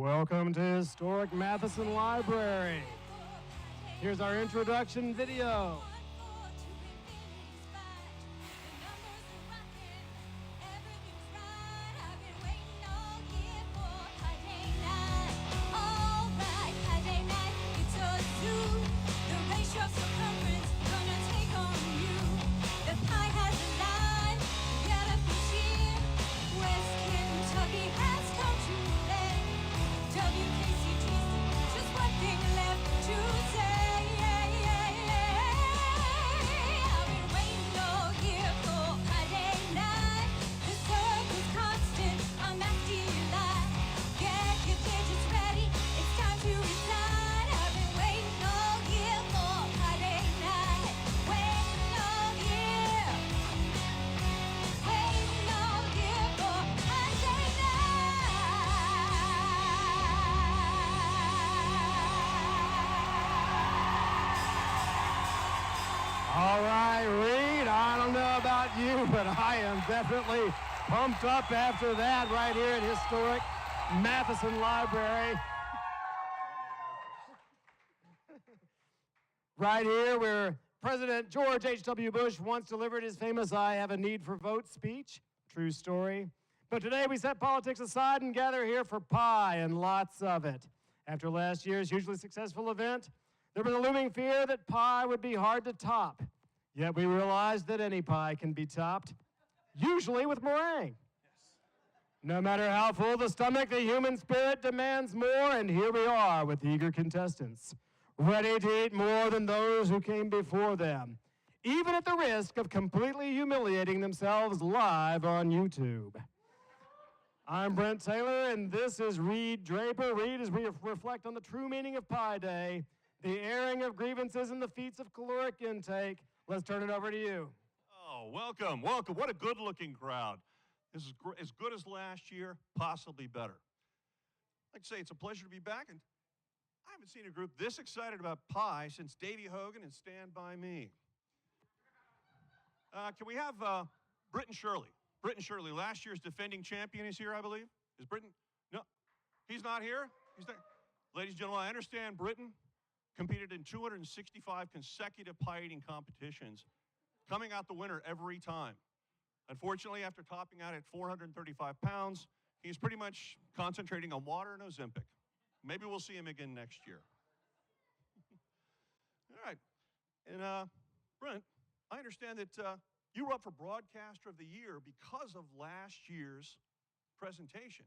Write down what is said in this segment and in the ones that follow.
Welcome to historic Matheson Library. Here's our introduction video. Just one thing left to say. I've been waiting all year for my day night. The circle's constant, I'm asking you live. Get your digits ready, it's time to recite. I've been waiting all year for my day night. Waiting all year. Waiting all year for my day All right, Reed, I don't know about you, but I am definitely pumped up after that right here at historic Matheson Library. Right here where President George H.W. Bush once delivered his famous "I have a need for votes" speech. True story. But today we set politics aside and gather here for pie and lots of it. After last year's hugely successful event, there was a looming fear that pie would be hard to top. Yet we realized that any pie can be topped, usually with meringue. No matter how full the stomach, the human spirit demands more, and here we are with eager contestants, ready to eat more than those who came before them, even at the risk of completely humiliating themselves live on YouTube. I'm Brent Taylor, and this is Reed Draper. Reed, as we reflect on the true meaning of Pie Day, the airing of grievances and the feats of caloric intake, let's turn it over to you. Oh, welcome, welcome. What a good-looking crowd. This is as good as last year, possibly better. I'd like to say it's a pleasure to be back, and I haven't seen a group this excited about pie since Davy Hogan and Stand By Me. Can we have Britton Shirley? Britton Shirley, last year's defending champion, is here, I believe. Is Britton? No, he's not here. He's not. Ladies and gentlemen, I understand Britton competed in 265 consecutive pie eating competitions, coming out the winner every time. Unfortunately, after topping out at 435 pounds, he's pretty much concentrating on water and Ozempic. Maybe we'll see him again next year. All right. And Brent, I understand that you were up for Broadcaster of the Year because of last year's presentation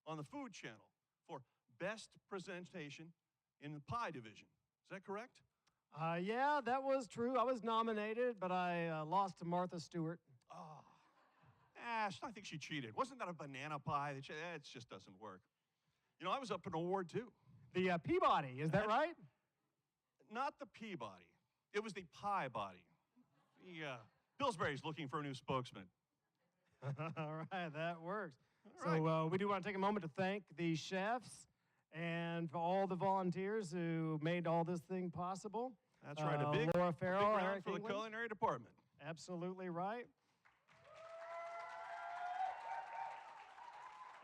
on the Food Channel for Best Presentation in the Pie Division. Is that correct? Yeah, that was true. I was nominated, but I lost to Martha Stewart. Oh, I think she cheated. Wasn't that a banana pie? It just doesn't work. You know, I was up for an award, too. The Peabody, is that right? Not the Peabody. It was the Pie Body. Pillsbury's looking for a new spokesman. All right, that works. All right. So we do want to take a moment to thank the chefs and for all the volunteers who made all this thing possible. That's right, a big Laura Farrell, round Eric for the England. culinary department. Absolutely right.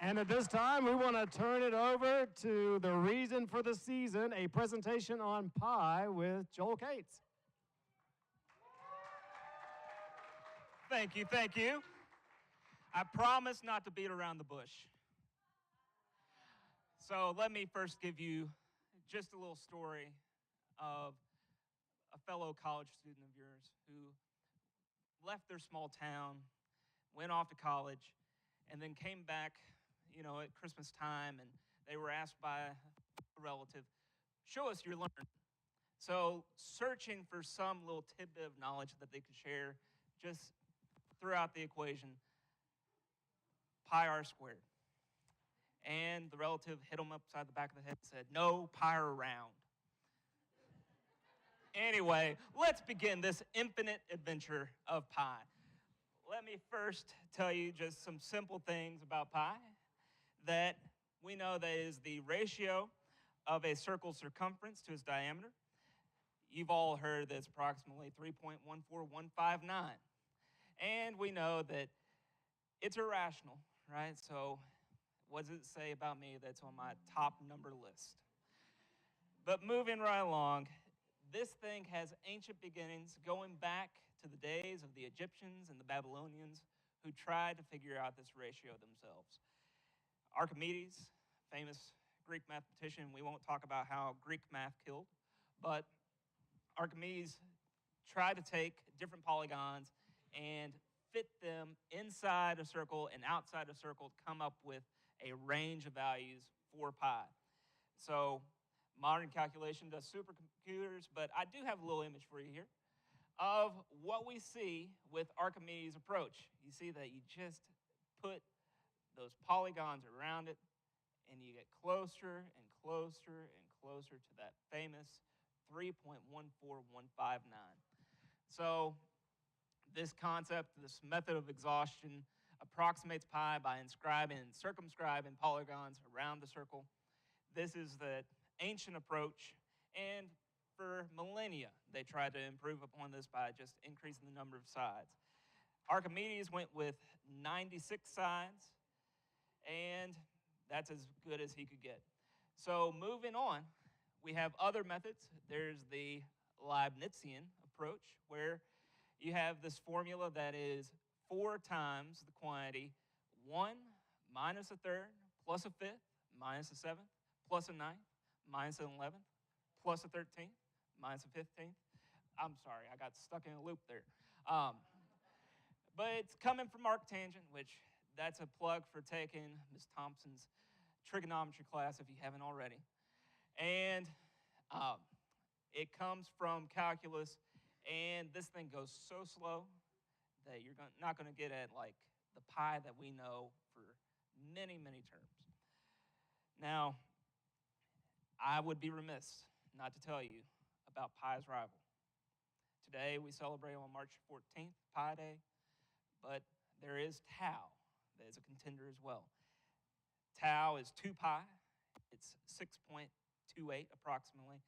And at this time, we want to turn it over to the reason for the season, a presentation on pie with Joel Cates. Thank you, thank you. I promise not to beat around the bush. So let me first give you just a little story of a fellow college student of yours who left their small town, went off to college, and then came back, you know, at Christmas time, and they were asked by a relative, show us your learning. So searching for some little tidbit of knowledge that they could share, just threw out the equation, pi r squared. And the relative hit him upside the back of the head and said, no, pi r round. Anyway, let's begin this infinite adventure of pie. Let me first tell you just some simple things about pie that we know that is the ratio of a circle's circumference to its diameter. You've all heard that it's approximately 3.14159. And we know that it's irrational, right? So what does it say about me that's on my top number list? But moving right along, this thing has ancient beginnings going back to the days of the Egyptians and the Babylonians who tried to figure out this ratio themselves. Archimedes, famous Greek mathematician, we won't talk about how Greek math killed, but Archimedes tried to take different polygons and fit them inside a circle and outside a circle to come up with a range of values for pi. So modern calculation does supercomputers, but I do have a little image for you here of what we see with Archimedes' approach. You see that you just put those polygons around it, and you get closer and closer and closer to that famous 3.14159. So this concept, this method of exhaustion, approximates pi by inscribing and circumscribing polygons around the circle. This is the ancient approach, and for millennia, they tried to improve upon this by just increasing the number of sides. Archimedes went with 96 sides, and that's as good as he could get. So moving on, we have other methods. There's the Leibnizian approach, where you have this formula that is 4 times the quantity, 1 minus a third, plus a fifth, minus a seventh, plus a ninth, minus an 11th, plus a 13th, minus a 15th. I'm sorry, I got stuck in a loop there. But it's coming from arctangent, which that's a plug for taking Ms. Thompson's trigonometry class if you haven't already. And it comes from calculus, and this thing goes so slow that you're not going to get at like the pi that we know for many, many terms. Now, I would be remiss not to tell you about pi's rival. Today, we celebrate on March 14th, Pi Day, but there is tau that is a contender as well. Tau is 2 pi. It's 6.28 approximately.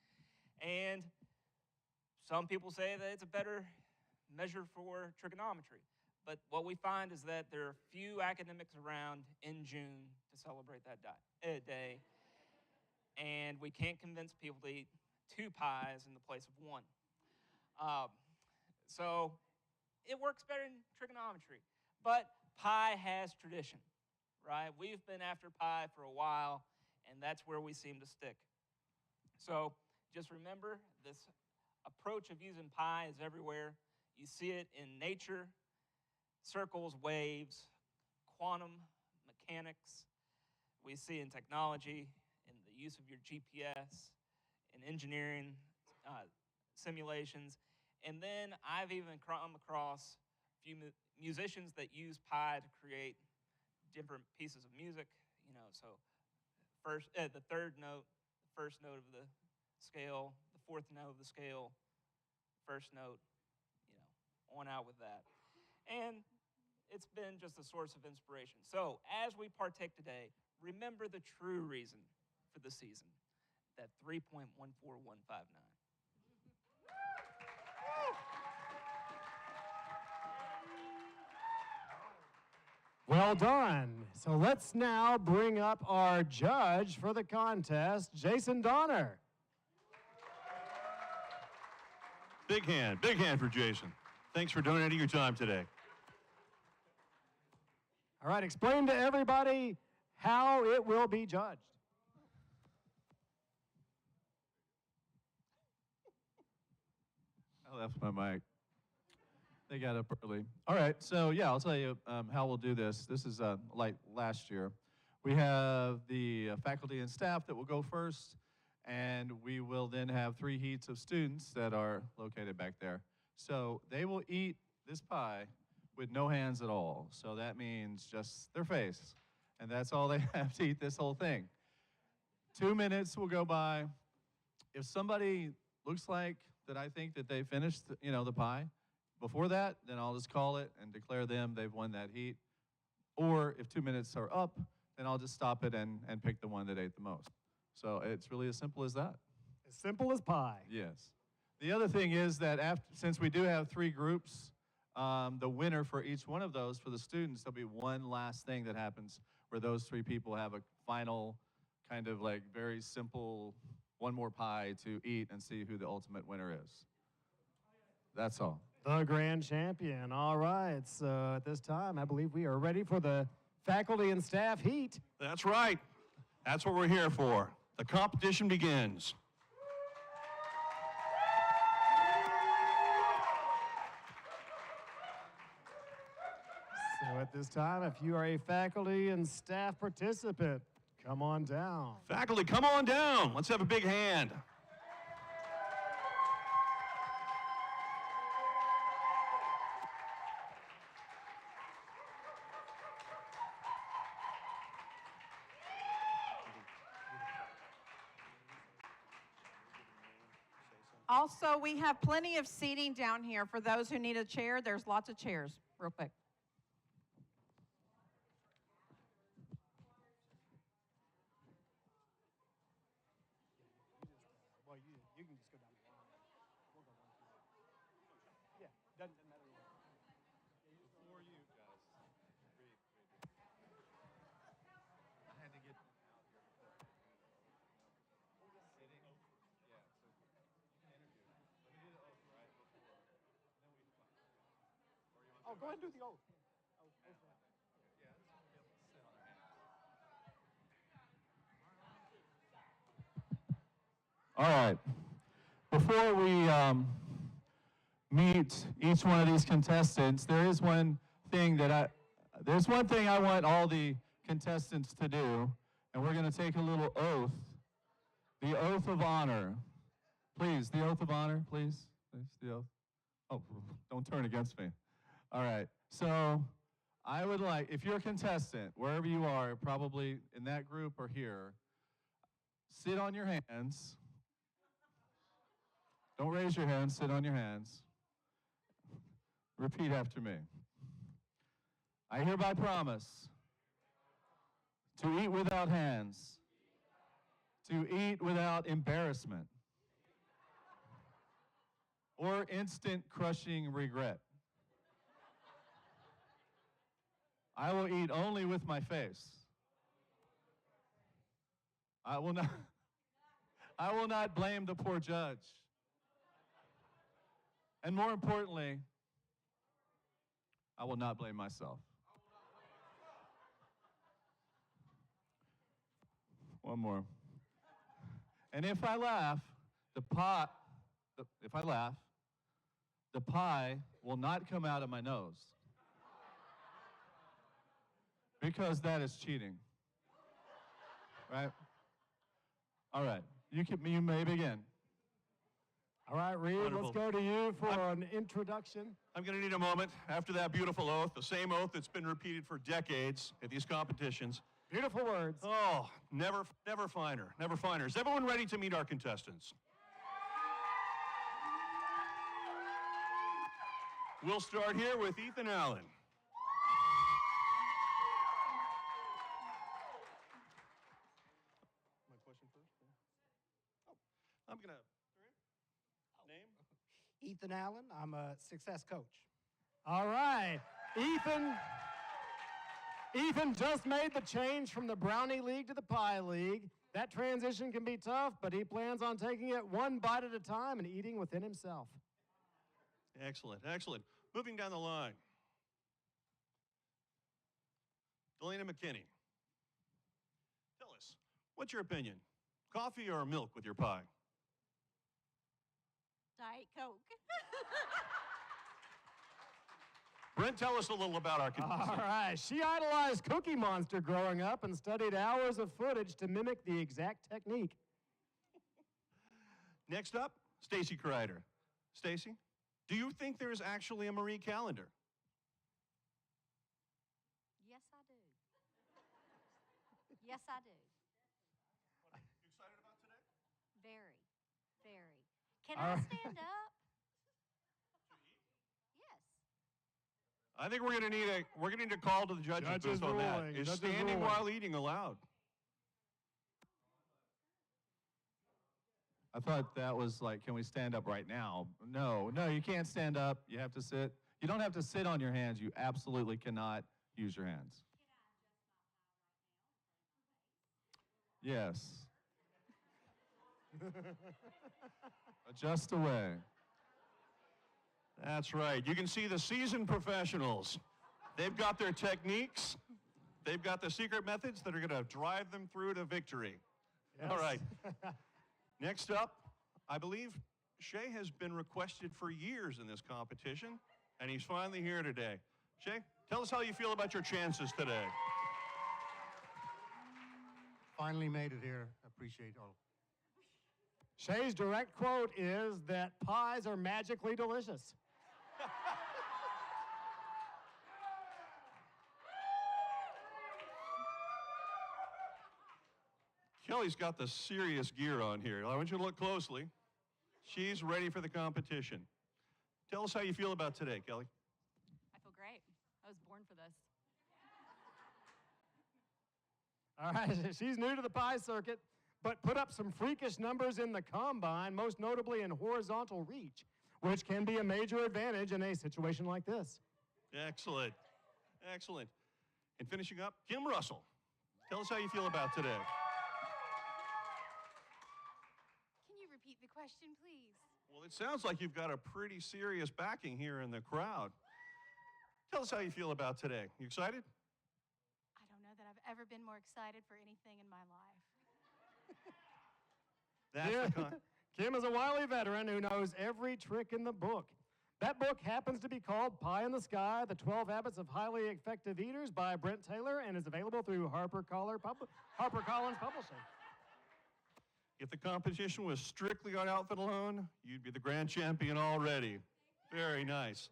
And some people say that it's a better measure for trigonometry. But what we find is that there are few academics around in June to celebrate that day. And we can't convince people to eat 2 pies in the place of 1. So it works better in trigonometry. But pi has tradition, right? We've been after pi for a while, and that's where we seem to stick. So just remember, this approach of using pi is everywhere. You see it in nature, circles, waves, quantum mechanics. We see in technology, in the use of your GPS, in engineering simulations. And then I've even come across a few musicians that use pi to create different pieces of music. You know, so the third note, the first note of the scale, the fourth note of the scale, first note, you know, on out with that. And it's been just a source of inspiration. So as we partake today, remember the true reason for the season, that 3.14159. Well done. So let's now bring up our judge for the contest, Jason Donner. Big hand for Jason. Thanks for donating your time today. All right, explain to everybody how it will be judged. I left my mic. They got up early. All right, so yeah, I'll tell you how we'll do this. This is like last year. We have the faculty and staff that will go first, and we will then have 3 heats of students that are located back there. So they will eat this pie with no hands at all. So that means just their face, and that's all they have to eat this whole thing. 2 minutes will go by. If somebody looks like that I think that they finished, the pie, before that, then I'll just call it and declare them they've won that heat. Or if 2 minutes are up, then I'll just stop it and pick the one that ate the most. So it's really as simple as that. As simple as pie. Yes. The other thing is that since we do have 3 groups, the winner for each one of those, for the students, there'll be one last thing that happens where those three people have a final kind of like very simple one more pie to eat and see who the ultimate winner is. That's all. The grand champion. All right. So at this time, I believe we are ready for the faculty and staff heat. That's right. That's what we're here for. The competition begins. So at this time, if you are a faculty and staff participant, come on down. Faculty, come on down. Let's have a big hand. Also, we have plenty of seating down here for those who need a chair. There's lots of chairs, real quick. Well, you can just go down the line. We'll go 1, 2. Yeah, doesn't matter. Before you guys, I had to get out here before. Sitting, yeah, so interview. Let me do the oath right before, then we Oh, go ahead and do the oath. yeah, this one will be able to sit on our hands. All right. Before we meet each one of these contestants, there's one thing I want all the contestants to do, and we're going to take a little oath, the oath of honor. Please, the oath of honor, please. Please, the oath. Oh, don't turn against me. All right. So I would like, if you're a contestant, wherever you are, probably in that group or here, sit on your hands. Don't raise your hands, sit on your hands. Repeat after me. I hereby promise to eat without hands, to eat without embarrassment or instant crushing regret. I will eat only with my face. I will not blame the poor judge. And more importantly, I will not blame myself. One more. And if I laugh, the pie will not come out of my nose. Because that is cheating. Right? All right. You may begin. All right, Reed, Wonderful. let's go to you for an introduction. I'm going to need a moment after that beautiful oath, the same oath that's been repeated for decades at these competitions. Beautiful words. Oh, never finer, never finer. Is everyone ready to meet our contestants? We'll start here with Ethan Allen. My question first? Oh, I'm going to... Name? Ethan Allen. I'm a success coach. All right, Ethan just made the change from the Brownie League to the Pie League. That transition can be tough, but he plans on taking it one bite at a time and eating within himself. Excellent, excellent. Moving down the line. Delana McKinney. Tell us, what's your opinion? Coffee or milk with your pie? Diet Coke. Brent, tell us a little about our contestants. All right, she idolized Cookie Monster growing up and studied hours of footage to mimic the exact technique. Next up, Stacy Kreider. Stacy, do you think there is actually a Marie calendar? Yes, I do. Yes, I do. You excited about today? Very, very. Can All I right. stand up? Yes. I think we're going to need a call to the judges, Judges booth on that. ruling, Is judges standing ruling. while eating allowed? I thought that was like, can we stand up right now? No, you can't stand up. You have to sit. You don't have to sit on your hands. You absolutely cannot use your hands. Yes. Adjust away. That's right. You can see the seasoned professionals. They've got their techniques. They've got the secret methods that are going to drive them through to victory. Yes. All right. Next up, I believe Shay has been requested for years in this competition, and he's finally here today. Shay, tell us how you feel about your chances today. Finally made it here. Appreciate all. Shay's direct quote is that pies are magically delicious. Kelly's got the serious gear on here. I want you to look closely. She's ready for the competition. Tell us how you feel about today, Kelly. I feel great. I was born for this. All right, she's new to the pie circuit, but put up some freakish numbers in the combine, most notably in horizontal reach, which can be a major advantage in a situation like this. Excellent. Excellent. And finishing up, Kim Russell. Tell us how you feel about today. Can you repeat the question, please? Well, it sounds like you've got a pretty serious backing here in the crowd. Tell us how you feel about today. You excited? I don't know that I've ever been more excited for anything in my life. That's the kind. Kim is a wily veteran who knows every trick in the book. That book happens to be called Pie in the Sky, The 12 Habits of Highly Effective Eaters by Brent Taylor and is available through HarperCollins Publishing. If the competition was strictly on outfit alone, you'd be the grand champion already. Very nice.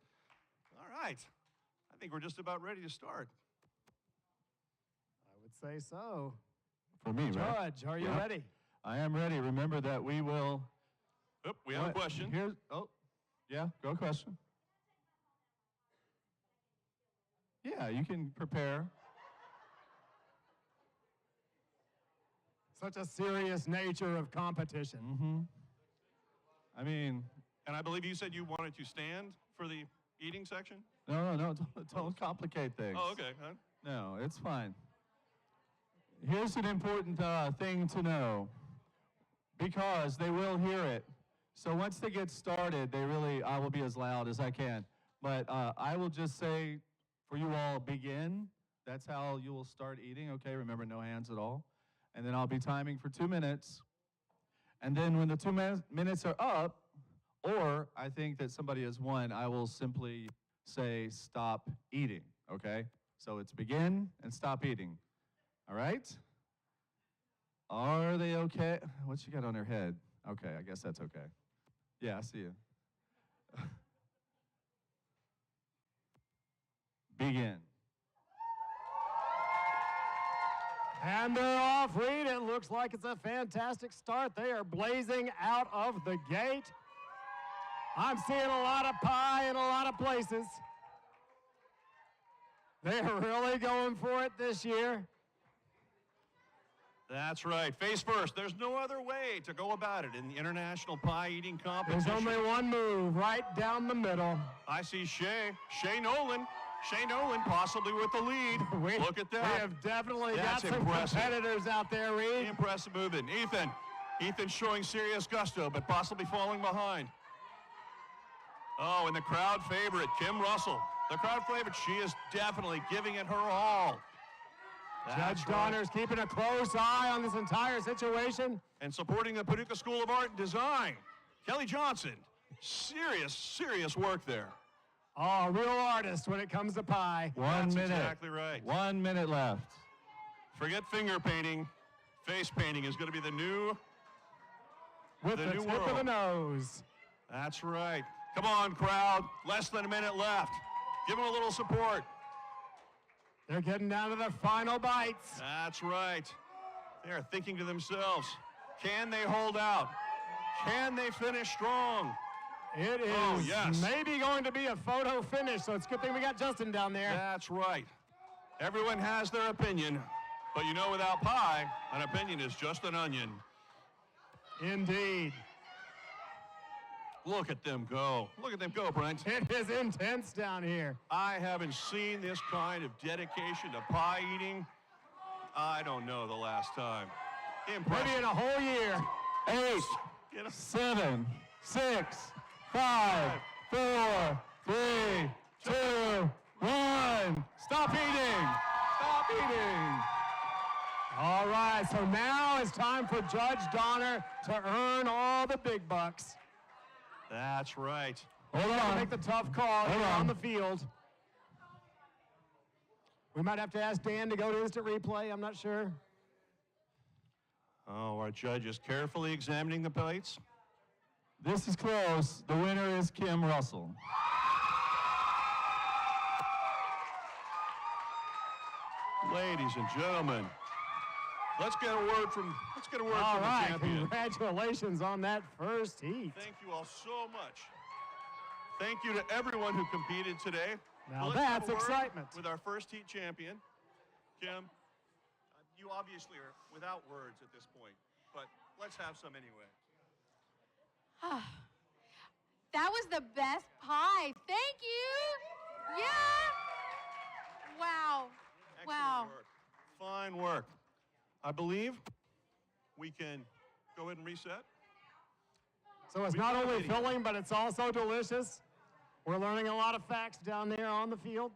All right. I think we're just about ready to start. I would say so. For me, right? Judge, are you Yep. ready? I am ready. Remember that we will. Oop, we have a question. Here's, yeah, go question. Yeah, you can prepare. Such a serious nature of competition. Mm-hmm. I mean, And I believe you said you wanted to stand for the eating section? no, don't complicate things. Oh, okay. Huh? No, it's fine. Here's an important thing to know, because they will hear it. So once they get started, I will be as loud as I can. But I will just say, for you all, begin. That's how you will start eating, okay? Remember, no hands at all. And then I'll be timing for 2 minutes. And then when the 2 minutes are up, or I think that somebody has won, I will simply say, stop eating, okay? So it's begin and stop eating. All right? Are they okay? What you got on their head? Okay, I guess that's okay. Yeah, I see you. Begin. And they're off, Reed. It looks like it's a fantastic start. They are blazing out of the gate. I'm seeing a lot of pie in a lot of places. They're really going for it this year. That's right. Face first. There's no other way to go about it in the international pie eating competition. There's only one move, right down the middle. I see Shay Nolan. Shay Nolan possibly with the lead. Look at that. We have definitely That's got some impressive. competitors out there, Reed. Impressive movement. Ethan showing serious gusto, but possibly falling behind. Oh, and the crowd favorite, Kim Russell. The crowd favorite, she is definitely giving it her all. Judge Donner's keeping a close eye on this entire situation. And supporting the Paducah School of Art and Design, Kelly Johnson. Serious work there. Oh, a real artist when it comes to pie. 1 minute. That's exactly right. 1 minute left. Forget finger painting. Face painting is going to be the new With the new tip of the world. nose. That's right. Come on, crowd. Less than a minute left. Give them a little support. They're getting down to the final bites. That's right. They're thinking to themselves, can they hold out? Can they finish strong? It is Oh, yes. maybe going to be a photo finish, so it's a good thing we got Justin down there. That's right. Everyone has their opinion, but you know without pie, an opinion is just an onion. Indeed. Look at them go. Look at them go, Brent. It is intense down here. I haven't seen this kind of dedication to pie eating. I don't know the last time. Impressive. Maybe in a whole year. 8, You know? 7, 6, 5, 4, 3, 2, 1. Stop eating. Stop eating. All right, so now it's time for Judge Donner to earn all the big bucks. That's right. Hold on. Make the tough call here on the field. We might have to ask Dan to go to instant replay. I'm not sure. Oh, our judge is carefully examining the plates. This is close. The winner is Kim Russell. Ladies and gentlemen, let's get a word from All the right, champion. congratulations on that first heat. Thank you all so much. Thank you to everyone who competed today. Now Let's have that's a word excitement. with our first heat champion, Kim. You obviously are without words at this point, but let's have some anyway. That was the best pie. Thank you. Yeah. Wow. Excellent Wow. work. Fine work. I believe we can go ahead and reset. So it's We've not got a only video. filling, but it's also delicious. We're learning a lot of facts down there on the field.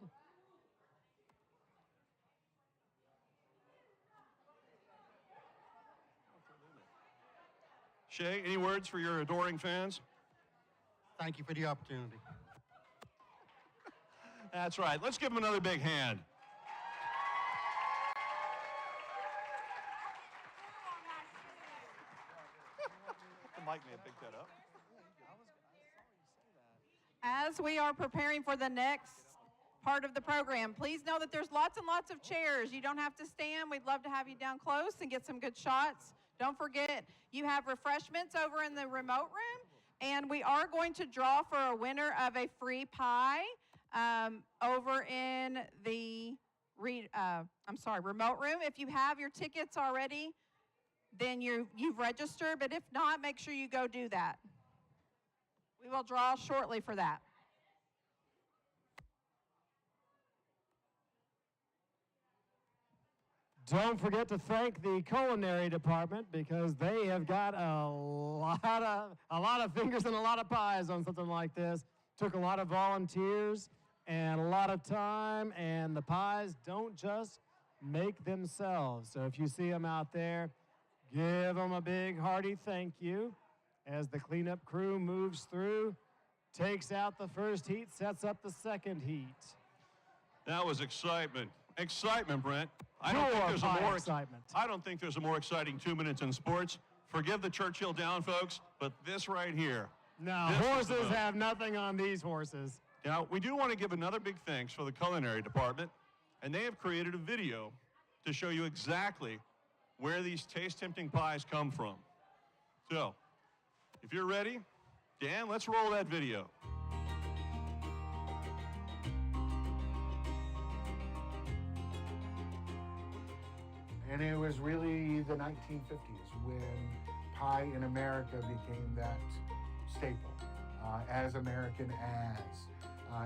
Shay, any words for your adoring fans? Thank you for the opportunity. That's right. Let's give them another big hand. The mic may have picked that up. As we are preparing for the next part of the program, please know that there's lots and lots of chairs. You don't have to stand. We'd love to have you down close and get some good shots. Don't forget, you have refreshments over in the remote room, and we are going to draw for a winner of a free pie over in the remote room. If you have your tickets already, then you've registered, but if not, make sure you go do that. We will draw shortly for that. Don't forget to thank the culinary department because they have got a lot of fingers and a lot of pies on something like this. Took a lot of volunteers and a lot of time, and the pies don't just make themselves. So if you see them out there, give them a big hearty thank you as the cleanup crew moves through, takes out the first heat, sets up the second heat. That was excitement. Excitement, Brent. I Pure pie more excitement. I don't think there's a more exciting 2 minutes in sports. Forgive the Churchill down, folks, but this right here. No, This is the horses vote. have nothing on these horses. Now, we do want to give another big thanks for the culinary department, and they have created a video to show you exactly where these taste-tempting pies come from. So, if you're ready, Dan, let's roll that video. And it was really the 1950s when pie in America became that staple. As American as.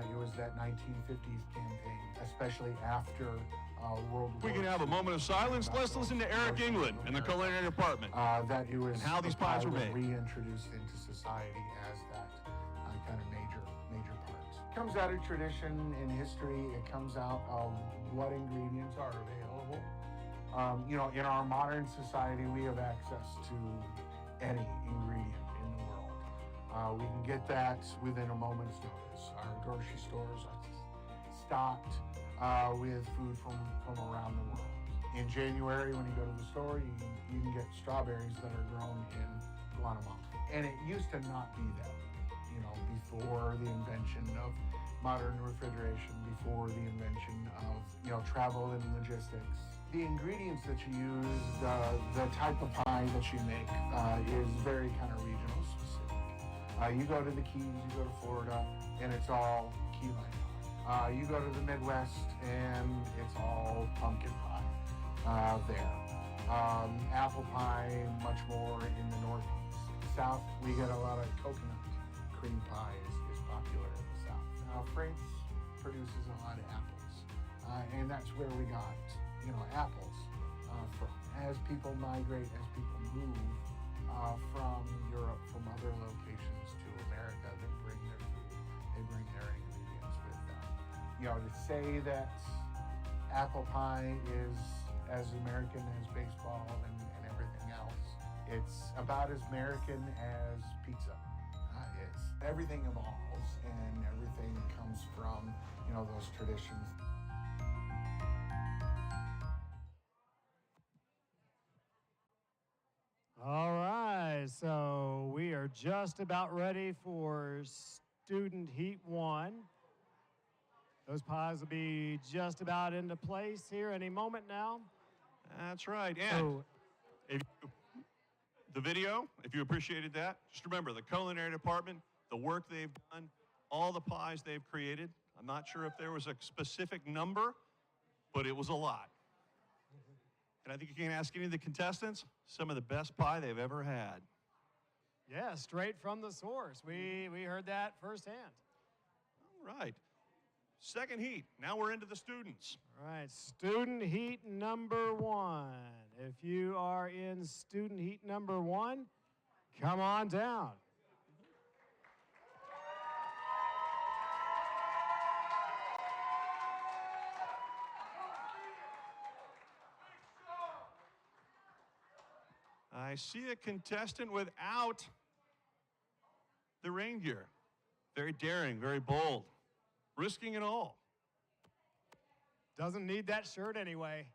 It was that 1950s campaign, especially after World War We can have a moment of silence. Let's listen to Eric England in the culinary department. That it was And how these the pie pies were was made. reintroduced into society as that kind of major part. It comes out of tradition and history. It comes out of what ingredients are available. In our modern society, we have access to any ingredient in the world. We can get that within a moment's notice. Our grocery stores are stocked with food from around the world. In January, when you go to the store, you can get strawberries that are grown in Guatemala. And it used to not be that, before the invention of modern refrigeration, before the invention of, travel and logistics. The ingredients that you use, the type of pie that you make is very kind of regional specific. You go to the Keys, you go to Florida, and it's all key lime pie. You go to the Midwest, and it's all pumpkin pie there. Apple pie, much more in the Northeast. South, we get a lot of coconut cream pie is popular in the South. Now, Frank produces a lot of apples, and that's where we got, apples from. As people migrate, as people move from Europe, from other locations to America, they bring their food, they bring their ingredients with them. To say that apple pie is as American as baseball and everything else, it's about as American as pizza is. Everything evolves and everything comes from, those traditions. All right, so we are just about ready for Student Heat 1. Those pies will be just about into place here any moment now. That's right. And if the video, if you appreciated that, just remember the culinary department, the work they've done, all the pies they've created. I'm not sure if there was a specific number, but it was a lot. And I think you can ask any of the contestants, some of the best pie they've ever had. Yeah, straight from the source. We heard that firsthand. All right. Second heat. Now we're into the students. All right, Student Heat number 1. If you are in Student Heat number 1, come on down. I see a contestant without the rain gear. Very daring, very bold, risking it all. Doesn't need that shirt anyway.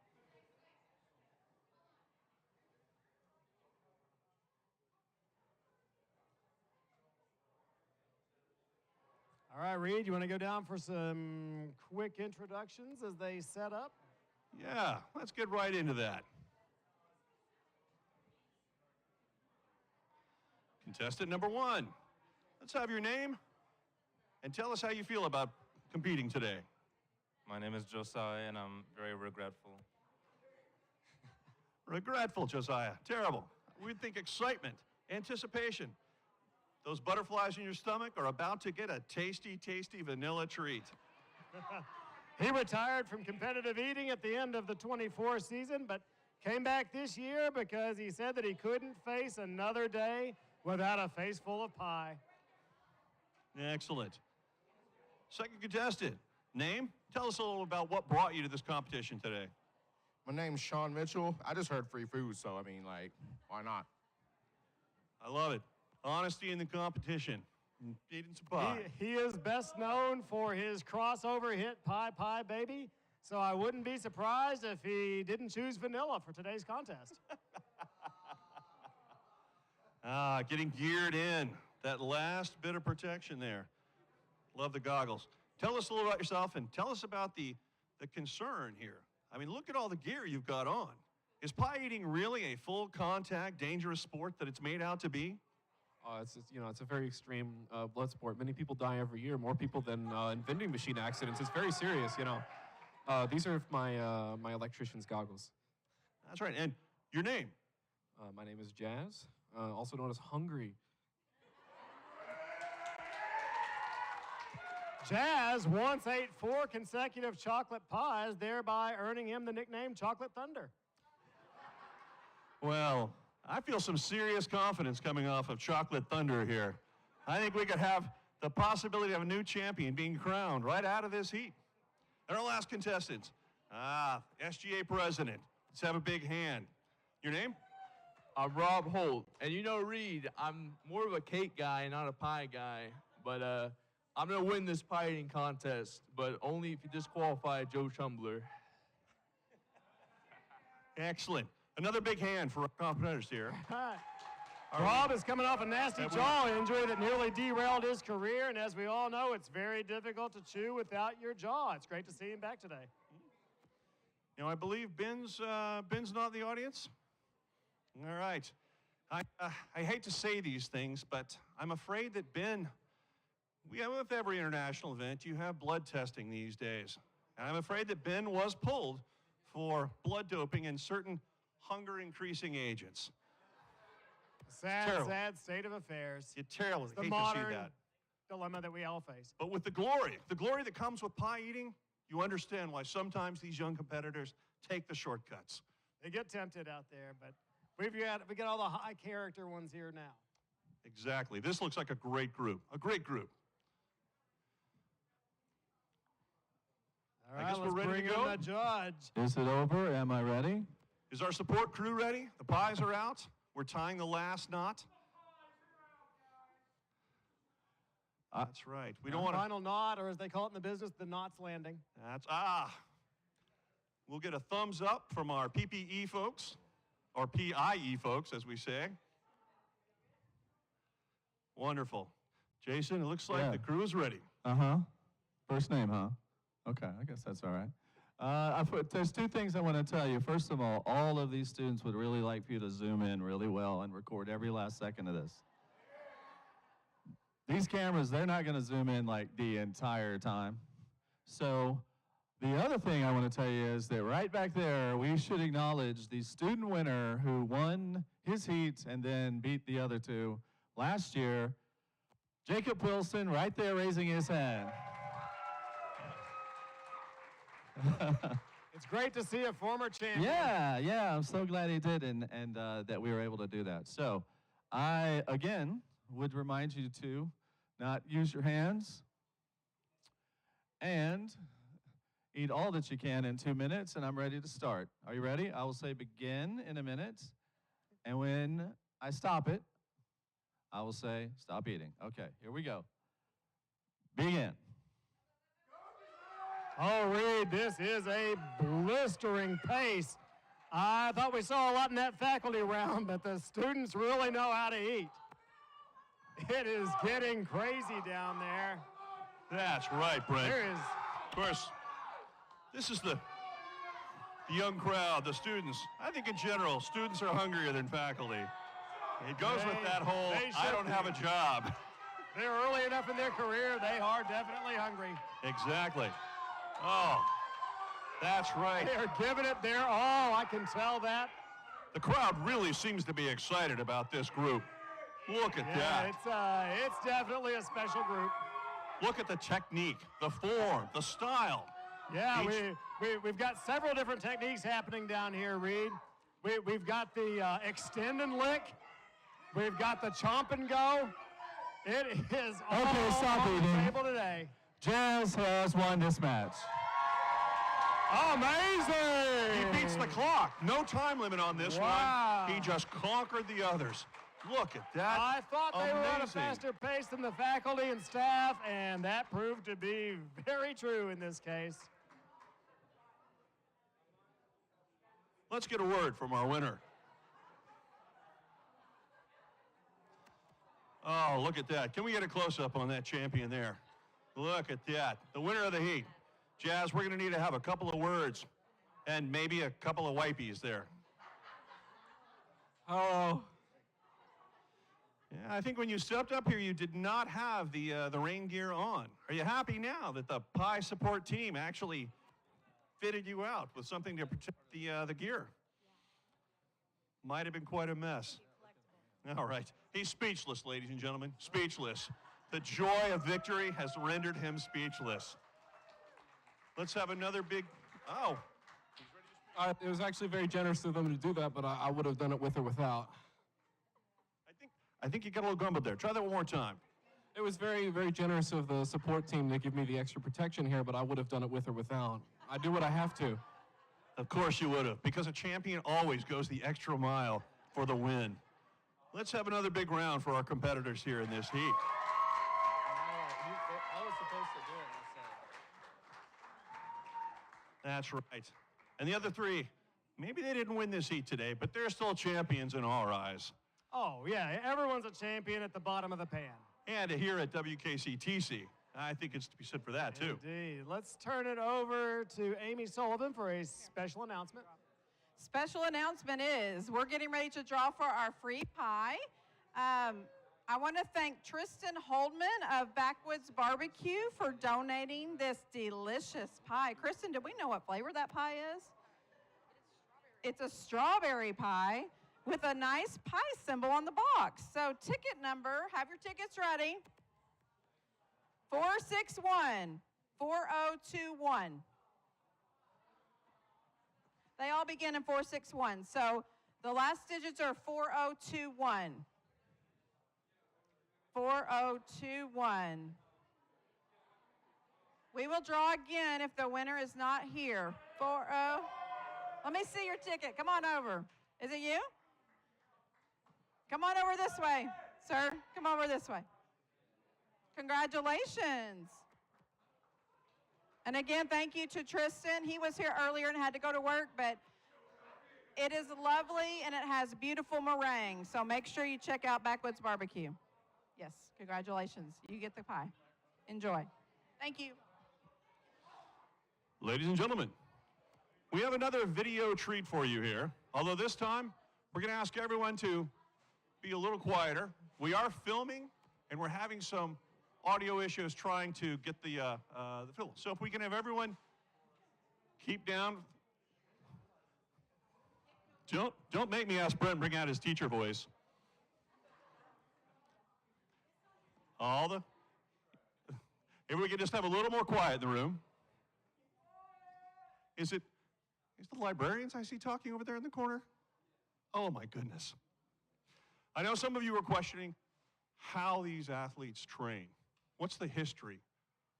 All right, Reed, you want to go down for some quick introductions as they set up? Yeah, let's get right into that. Contestant number 1, let's have your name and tell us how you feel about competing today. My name is Josiah, and I'm very regretful. Regretful, Josiah. Terrible. We'd think excitement, anticipation. Those butterflies in your stomach are about to get a tasty, tasty vanilla treat. He retired from competitive eating at the end of the 24 season, but came back this year because he said that he couldn't face another day without a face full of pie. Excellent. Second contestant, name? Tell us a little about what brought you to this competition today. My name's Sean Mitchell. I just heard free food, so why not? I love it. Honesty in the competition. Eating some pie. He is best known for his crossover hit Pie Pie Baby, so I wouldn't be surprised if he didn't choose vanilla for today's contest. Getting geared in. That last bit of protection there. Love the goggles. Tell us a little about yourself and tell us about the concern here. I mean, look at all the gear you've got on. Is pie eating really a full contact, dangerous sport that it's made out to be? It's a very extreme blood sport. Many people die every year, more people than in vending machine accidents. It's very serious, These are my electrician's goggles. That's right. And your name? My name is Jazz, also known as Hungry. Jazz once ate 4 consecutive chocolate pies, thereby earning him the nickname Chocolate Thunder. Well, I feel some serious confidence coming off of Chocolate Thunder here. I think we could have the possibility of a new champion being crowned right out of this heat. And our last contestants, SGA president. Let's have a big hand. Your name? I'm Rob Holt. And Reed, I'm more of a cake guy, not a pie guy. But I'm going to win this pie eating contest, but only if you disqualify Joe Chumbler. Excellent. Another big hand for our competitors here. Rob is coming off a nasty jaw injury that nearly derailed his career, and as we all know, it's very difficult to chew without your jaw. It's great to see him back today. I believe Ben's not in the audience. All right. I hate to say these things, but I'm afraid that Ben, with every international event, you have blood testing these days. And I'm afraid that Ben was pulled for blood doping and certain hunger-increasing agents. Sad state of affairs. It's terrible. It's the hate modern to see that. dilemma that we all face. But with the glory that comes with pie eating, you understand why sometimes these young competitors take the shortcuts. They get tempted out there, but we got all the high character ones here now. Exactly. This looks like a great group. A great group. All right, I guess let's we're ready bring to go. in the judge. Is it over? Am I ready? Is our support crew ready? The pies are out. We're tying the last knot. That's right. We don't want to. Final knot, or as they call it in the business, the knot's landing. We'll get a thumbs up from our PPE folks, or PIE folks, as we say. Wonderful. Jason, it looks like the crew is ready. First name, huh? Okay, I guess that's all right. There's two things I want to tell you. First of all of these students would really like for you to zoom in really well and record every last second of this. These cameras, they're not going to zoom in like the entire time. So the other thing I want to tell you is that right back there, we should acknowledge the student winner who won his heat and then beat the other two last year, Jacob Wilson, right there raising his hand. It's great to see a former champion. Yeah, I'm so glad he did and that we were able to do that. So I, again, would remind you to not use your hands and eat all that you can in 2 minutes, and I'm ready to start. Are you ready? I will say begin in a minute, and when I stop it, I will say stop eating. Okay, here we go. Begin. Oh, Reed, this is a blistering pace. I thought we saw a lot in that faculty round, but the students really know how to eat. It is getting crazy down there. That's right, Brent. There is. Of course, this is the young crowd, the students. I think in general, students are hungrier than faculty. It goes with that whole, I don't have a job. They're early enough in their career. They are definitely hungry. Exactly. Oh, that's right. They are giving it their all. I can tell that. The crowd really seems to be excited about this group. Look at that. It's definitely a special group. Look at the technique, the form, the style. Yeah, we've got several different techniques happening down here, Reed. We've got the extend and lick. We've got the chomp and go. It is all on the table today. Jazz has won this match. Amazing! He beats the clock. No time limit on this one. He just conquered the others. Look at that. I thought they were at a Amazing. faster pace than the faculty and staff, and that proved to be very true in this case. Let's get a word from our winner. Oh, look at that. Can we get a close-up on that champion there? Look at that. The winner of the heat. Jazz, we're going to need to have a couple of words and maybe a couple of wipies there. Hello. Yeah, I think when you stepped up here, you did not have the rain gear on. Are you happy now that the pie support team actually fitted you out with something to protect the gear? Might have been quite a mess. All right. He's speechless, ladies and gentlemen. Speechless. The joy of victory has rendered him speechless. Let's have another big, oh. It was actually very generous of them to do that, but I would have done it with or without. I think you got a little grumbled there. Try that one more time. It was very, very generous of the support team to give me the extra protection here, but I would have done it with or without. I do what I have to. Of course you would have, because a champion always goes the extra mile for the win. Let's have another big round for our competitors here in this heat. I was supposed to do it. That's right. And the other three, maybe they didn't win this heat today, but they're still champions in our eyes. Oh, yeah, everyone's a champion at the bottom of the pan. And here at WKCTC, I think it's to be said for that, too. Indeed. Let's turn it over to Amy Sullivan for a special announcement. Special announcement is we're getting ready to draw for our free pie. I want to thank Tristan Holdman of Backwoods Barbecue for donating this delicious pie. Kristen, do we know what flavor that pie is? It's a strawberry pie with a nice pie symbol on the box. So ticket number, have your tickets ready. 461. 4021. They all begin in 461. So the last digits are 4021. 4021. We will draw again if the winner is not here. 40. Let me see your ticket. Come on over. Is it you? Come on over this way, sir. Come over this way. Congratulations. And again, thank you to Tristan. He was here earlier and had to go to work, but it is lovely and it has beautiful meringue. So make sure you check out Backwoods Barbecue. Yes, congratulations. You get the pie. Enjoy. Thank you. Ladies and gentlemen, we have another video treat for you here. Although this time, we're going to ask everyone to be a little quieter. We are filming, and we're having some audio issues trying to get the film. So if we can have everyone keep down. Don't make me ask Brent bring out his teacher voice. If we could just have a little more quiet in the room. Is the librarians I see talking over there in the corner? Oh my goodness. I know some of you are questioning how these athletes train. What's the history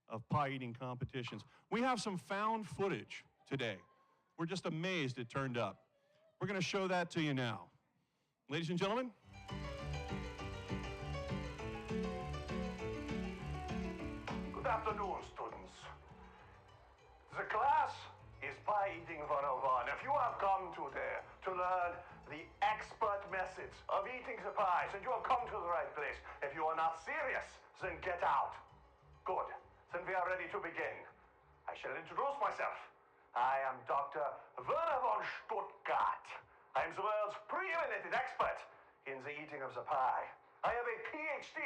of pie eating competitions? We have some found footage today. We're just amazed it turned up. We're going to show that to you now. Ladies and gentlemen. Good afternoon, students. The class is Pie Eating 101. If you have come today to learn the expert methods of eating the pies, and you have come to the right place. If you are not serious, then get out. Good. Then we are ready to begin. I shall introduce myself. I am Dr. Werner von Stuttgart. I am the world's preeminent expert in the eating of the pie. I have a PhD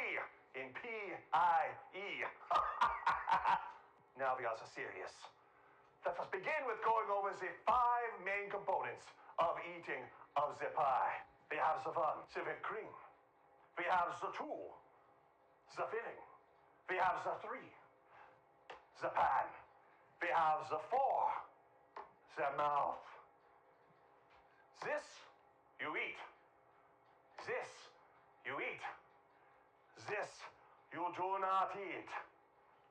in P-I-E. Now we are so serious. Let us begin with going over the 5 main components of eating of the pie. We have the 1, the whipped cream. We have the 2, the filling. We have the 3, the pan. We have the 4, the mouth. This you eat. This you eat. This you do not eat.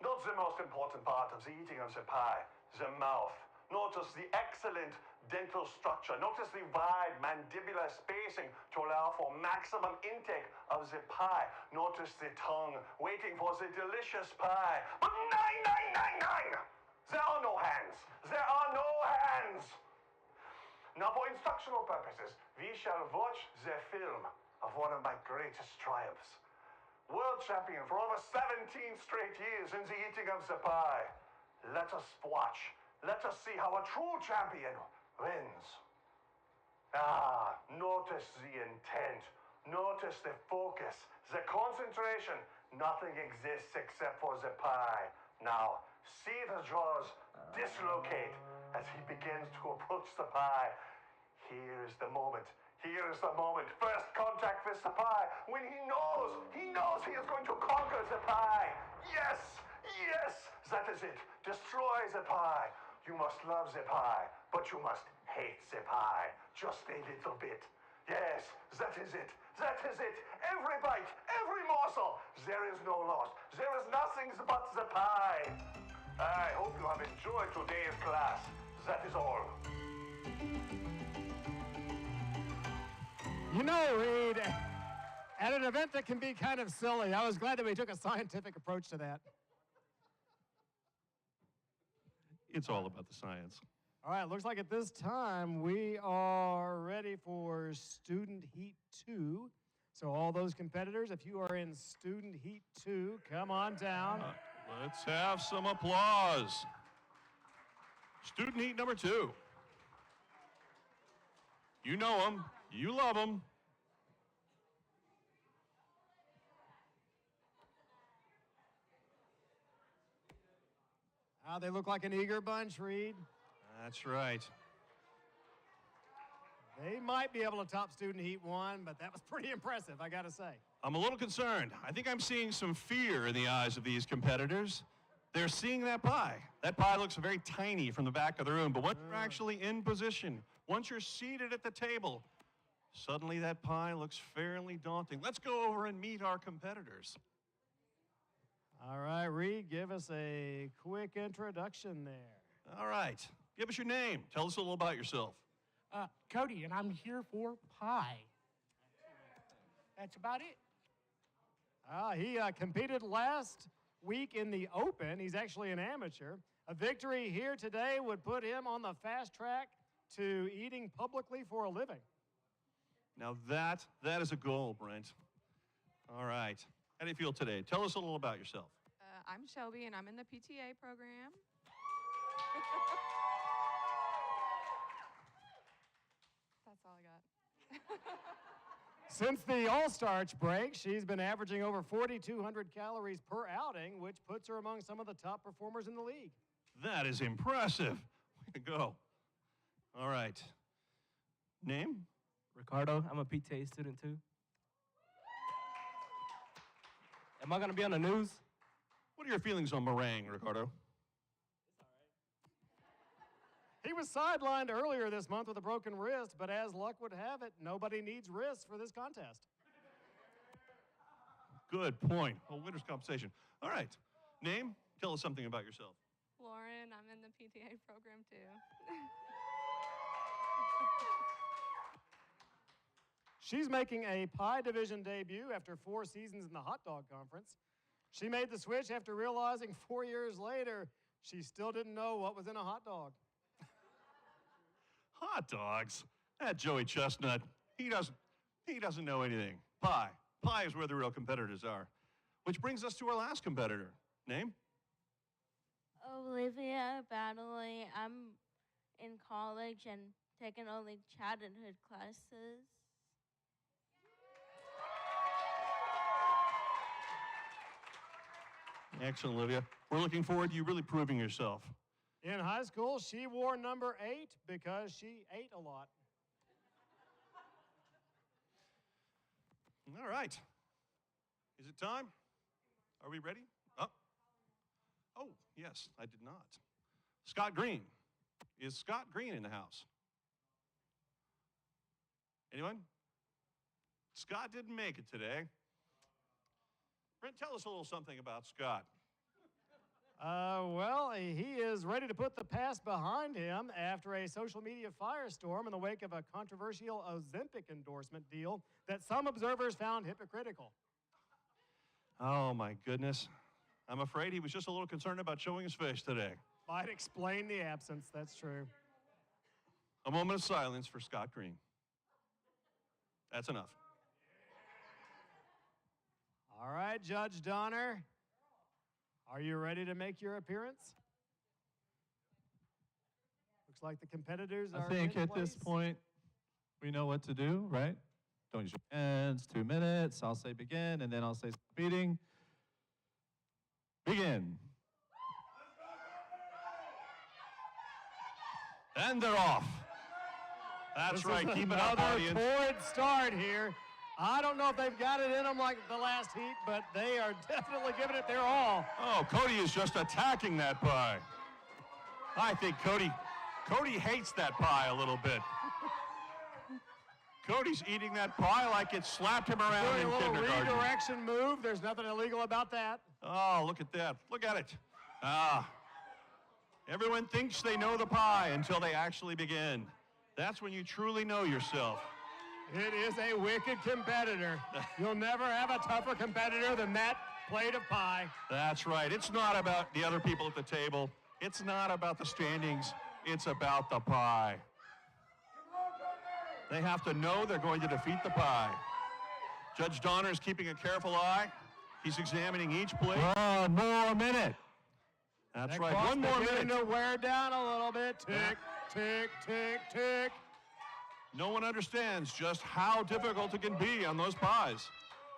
Not the most important part of the eating of the pie, the mouth. Notice the excellent dental structure. Notice the wide mandibular spacing to allow for maximum intake of the pie. Notice the tongue waiting for the delicious pie. But nine! There are no hands. There are no hands. Now, for instructional purposes, we shall watch the film of one of my greatest triumphs. World champion for over 17 straight years in the eating of the pie. Let us watch. Let us see how a true champion wins. Notice the intent. Notice the focus, the concentration. Nothing exists except for the pie. Now, see the jaws dislocate as he begins to approach the pie. Here is the moment. Here is the moment. First contact with the pie. When he knows he is going to conquer the pie. Yes, that is it. Destroy the pie. You must love the pie, but you must hate the pie. Just a little bit. Yes, that is it. That is it. Every bite, every morsel. There is no loss. There is nothing but the pie. I hope you have enjoyed today's class. That is all. You know, Reed, at an event that can be kind of silly, I was glad that we took a scientific approach to that. It's all about the science. All right, looks like at this time we are ready for Student Heat 2. So all those competitors, if you are in Student Heat 2, come on down. Let's have some applause. Student Heat number 2. You know them. You love them. They look like an eager bunch, Reed. That's right. They might be able to top Student Heat 1, but that was pretty impressive, I gotta say. I'm a little concerned. I think I'm seeing some fear in the eyes of these competitors. They're seeing that pie. That pie looks very tiny from the back of the room, but once you're actually in position, once you're seated at the table, suddenly that pie looks fairly daunting. Let's go over and meet our competitors. All right, Reed, give us a quick introduction there. All right, give us your name. Tell us a little about yourself. Cody, and I'm here for pie. That's about it. He competed last week in the Open. He's actually an amateur. A victory here today would put him on the fast track to eating publicly for a living. Now that is a goal, Brent. All right. How do you feel today? Tell us a little about yourself. I'm Shelby, and I'm in the PTA program. That's all I got. Since the All-Starch break, she's been averaging over 4,200 calories per outing, which puts her among some of the top performers in the league. That is impressive. Way to go. All right. Name? Ricardo. I'm a PTA student too. Am I going to be on the news? What are your feelings on meringue, Ricardo? He was sidelined earlier this month with a broken wrist, but as luck would have it, nobody needs wrists for this contest. Good point. Well, winner's compensation. All right. Name? Tell us something about yourself. Lauren, I'm in the PTA program too. She's making a pie division debut after 4 seasons in the hot dog conference. She made the switch after realizing 4 years later she still didn't know what was in a hot dog. Hot dogs? That Joey Chestnut, he doesn't know anything. Pie. Pie is where the real competitors are. Which brings us to our last competitor. Name? Olivia Baddeley. I'm in college and taking only childhood classes. Excellent, Olivia. We're looking forward to you really proving yourself. In high school, she wore number 8 because she ate a lot. All right. Is it time? Are we ready? Oh, yes, I did not. Scott Green. Is Scott Green in the house? Anyone? Scott didn't make it today. Brent, tell us a little something about Scott. Well, he is ready to put the past behind him after a social media firestorm in the wake of a controversial Ozempic endorsement deal that some observers found hypocritical. Oh, my goodness. I'm afraid he was just a little concerned about showing his face today. Might explain the absence, that's true. A moment of silence for Scott Green. That's enough. All right, Judge Donner, are you ready to make your appearance? Looks like the competitors are I think in at place. this point, we know what to do, right? Don't use your hands, 2 minutes. I'll say begin, and then I'll say meeting. Begin. And they're off. That's right. Keep it up, audience. Another torrid start here. I don't know if they've got it in them like the last heat, but they are definitely giving it their all. Oh, Cody is just attacking that pie. I think Cody hates that pie a little bit. Cody's eating that pie like it slapped him around Doing in a little kindergarten. redirection move. There's nothing illegal about that. Oh, look at that. Look at it. Everyone thinks they know the pie until they actually begin. That's when you truly know yourself. It is a wicked competitor. You'll never have a tougher competitor than that plate of pie. That's right. It's not about the other people at the table. It's not about the standings. It's about the pie. They have to know they're going to defeat the pie. Judge Donner is keeping a careful eye. He's examining each plate. 1 more minute. That's That right. clock's 1 more beginning minute. to wear down a little bit. Tick, tick, tick, tick. No one understands just how difficult it can be on those pies.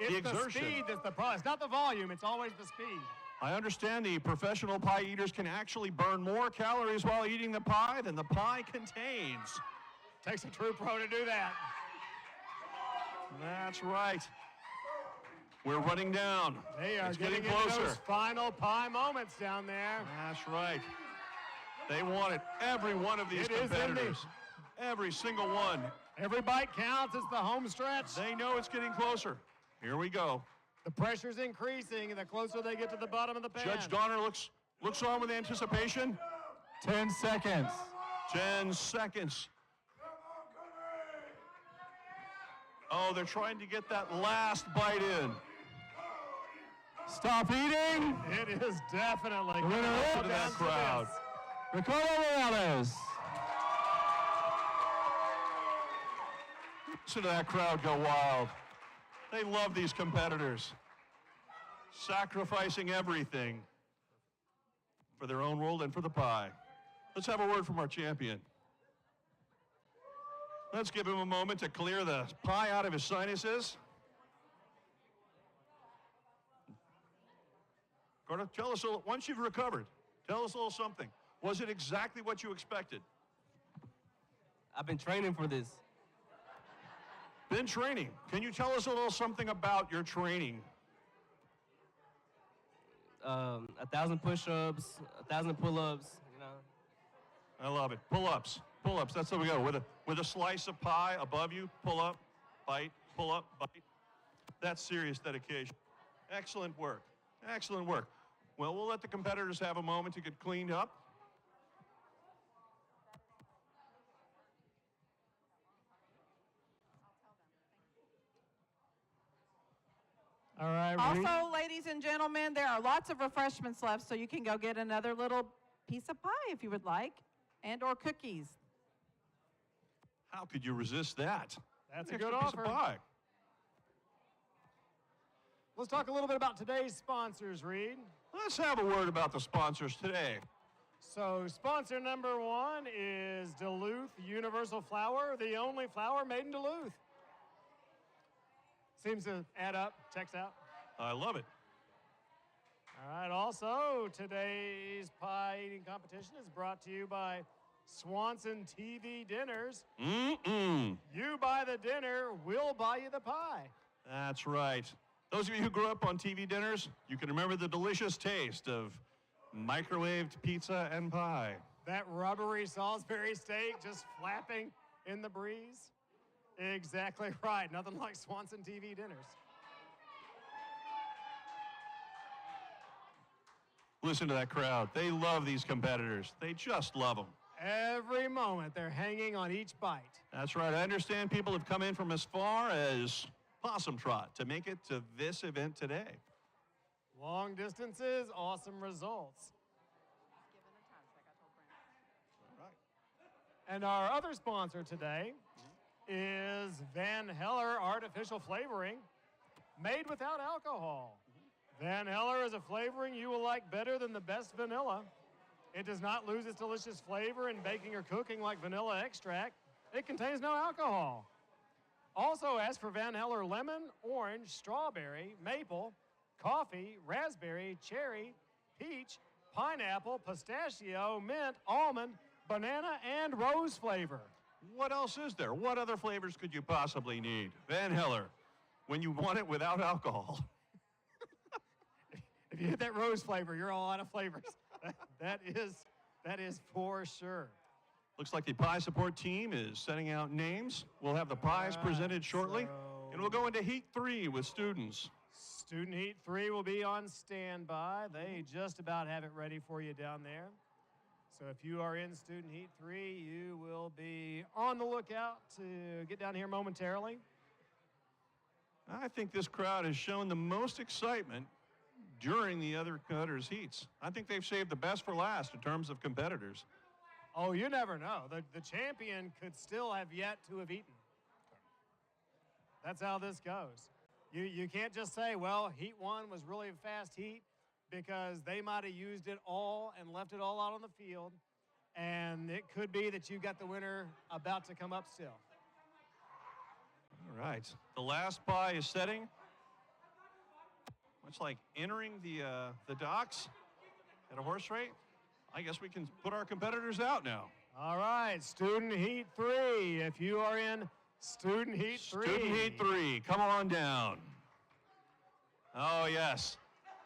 It's the exertion. speed that's the problem. It's not the volume. It's always the speed. I understand the professional pie eaters can actually burn more calories while eating the pie than the pie contains. Takes a true pro to do that. That's right. We're running down. They are It's getting getting into closer. those final pie moments down there. That's right. They wanted every one of these It is in the- competitors. Every single one. Every bite counts. It's the home stretch. They know it's getting closer. Here we go. The pressure's increasing, and the closer they get to the bottom of the pan. Judge Donner looks on with anticipation. 10 seconds. 10 seconds. Oh, they're trying to get that last bite in. Stop eating. It is definitely The winner is Look at that crowd. Ricardo Morales. Listen to that crowd go wild. They love these competitors. Sacrificing everything for their own world and for the pie. Let's have a word from our champion. Let's give him a moment to clear the pie out of his sinuses. Gordo, tell us a little, once you've recovered, tell us a little something. Was it exactly what you expected? I've been training for this. Been training. Can you tell us a little something about your training? 1,000 push-ups, 1,000 pull-ups, you know. I love it. Pull-ups. Pull-ups. That's what we go. With a slice of pie above you, pull up, bite, pull up, bite. That's serious dedication. Excellent work. Excellent work. Well, we'll let the competitors have a moment to get cleaned up. All right, Reed. Also, ladies and gentlemen, there are lots of refreshments left, so you can go get another little piece of pie if you would like, and or cookies. How could you resist that? That's a Extra good piece of offer. pie. Let's talk a little bit about today's sponsors, Reed. Let's have a word about the sponsors today. So, sponsor number one is Duluth Universal Flour, the only flour made in Duluth. Seems to add up, checks out. I love it. All right, also, today's pie eating competition is brought to you by Swanson TV Dinners. Mm-mm. You buy the dinner, we'll buy you the pie. That's right. Those of you who grew up on TV dinners, you can remember the delicious taste of microwaved pizza and pie. That rubbery Salisbury steak just flapping in the breeze. Exactly right. Nothing like Swanson TV Dinners. Listen to that crowd. They love these competitors. They just love them. Every moment they're hanging on each bite. That's right. I understand people have come in from as far as Possum Trot to make it to this event today. Long distances, awesome results. And our other sponsor today is Van Heller Artificial Flavoring, made without alcohol. Van Heller is a flavoring you will like better than the best vanilla. It does not lose its delicious flavor in baking or cooking like vanilla extract. It contains no alcohol. Also ask for Van Heller lemon, orange, strawberry, maple, coffee, raspberry, cherry, peach, pineapple, pistachio, mint, almond, banana, and rose flavor. What else is there? What other flavors could you possibly need? Van Heller, when you want it without alcohol. If you hit that rose flavor, you're all out of flavors. That is for sure. Looks like the pie support team is sending out names. We'll have the pies presented shortly, and we'll go into Heat 3 with students. Student Heat 3 will be on standby. They just about have it ready for you down there. So if you are in Student Heat 3, you will be on the lookout to get down here momentarily. I think this crowd has shown the most excitement during the other competitors' heats. I think they've saved the best for last in terms of competitors. Oh, you never know. The champion could still have yet to have eaten. That's how this goes. You can't just say, well, Heat 1 was really a fast heat because they might have used it all and left it all out on the field. And it could be that you got the winner about to come up still. All right. The last pie is setting. Much like entering the docks at a horse rate. I guess we can put our competitors out now. All right, Student Heat 3. if you are in Student Heat 3. Student Heat 3, come on down. Oh, yes.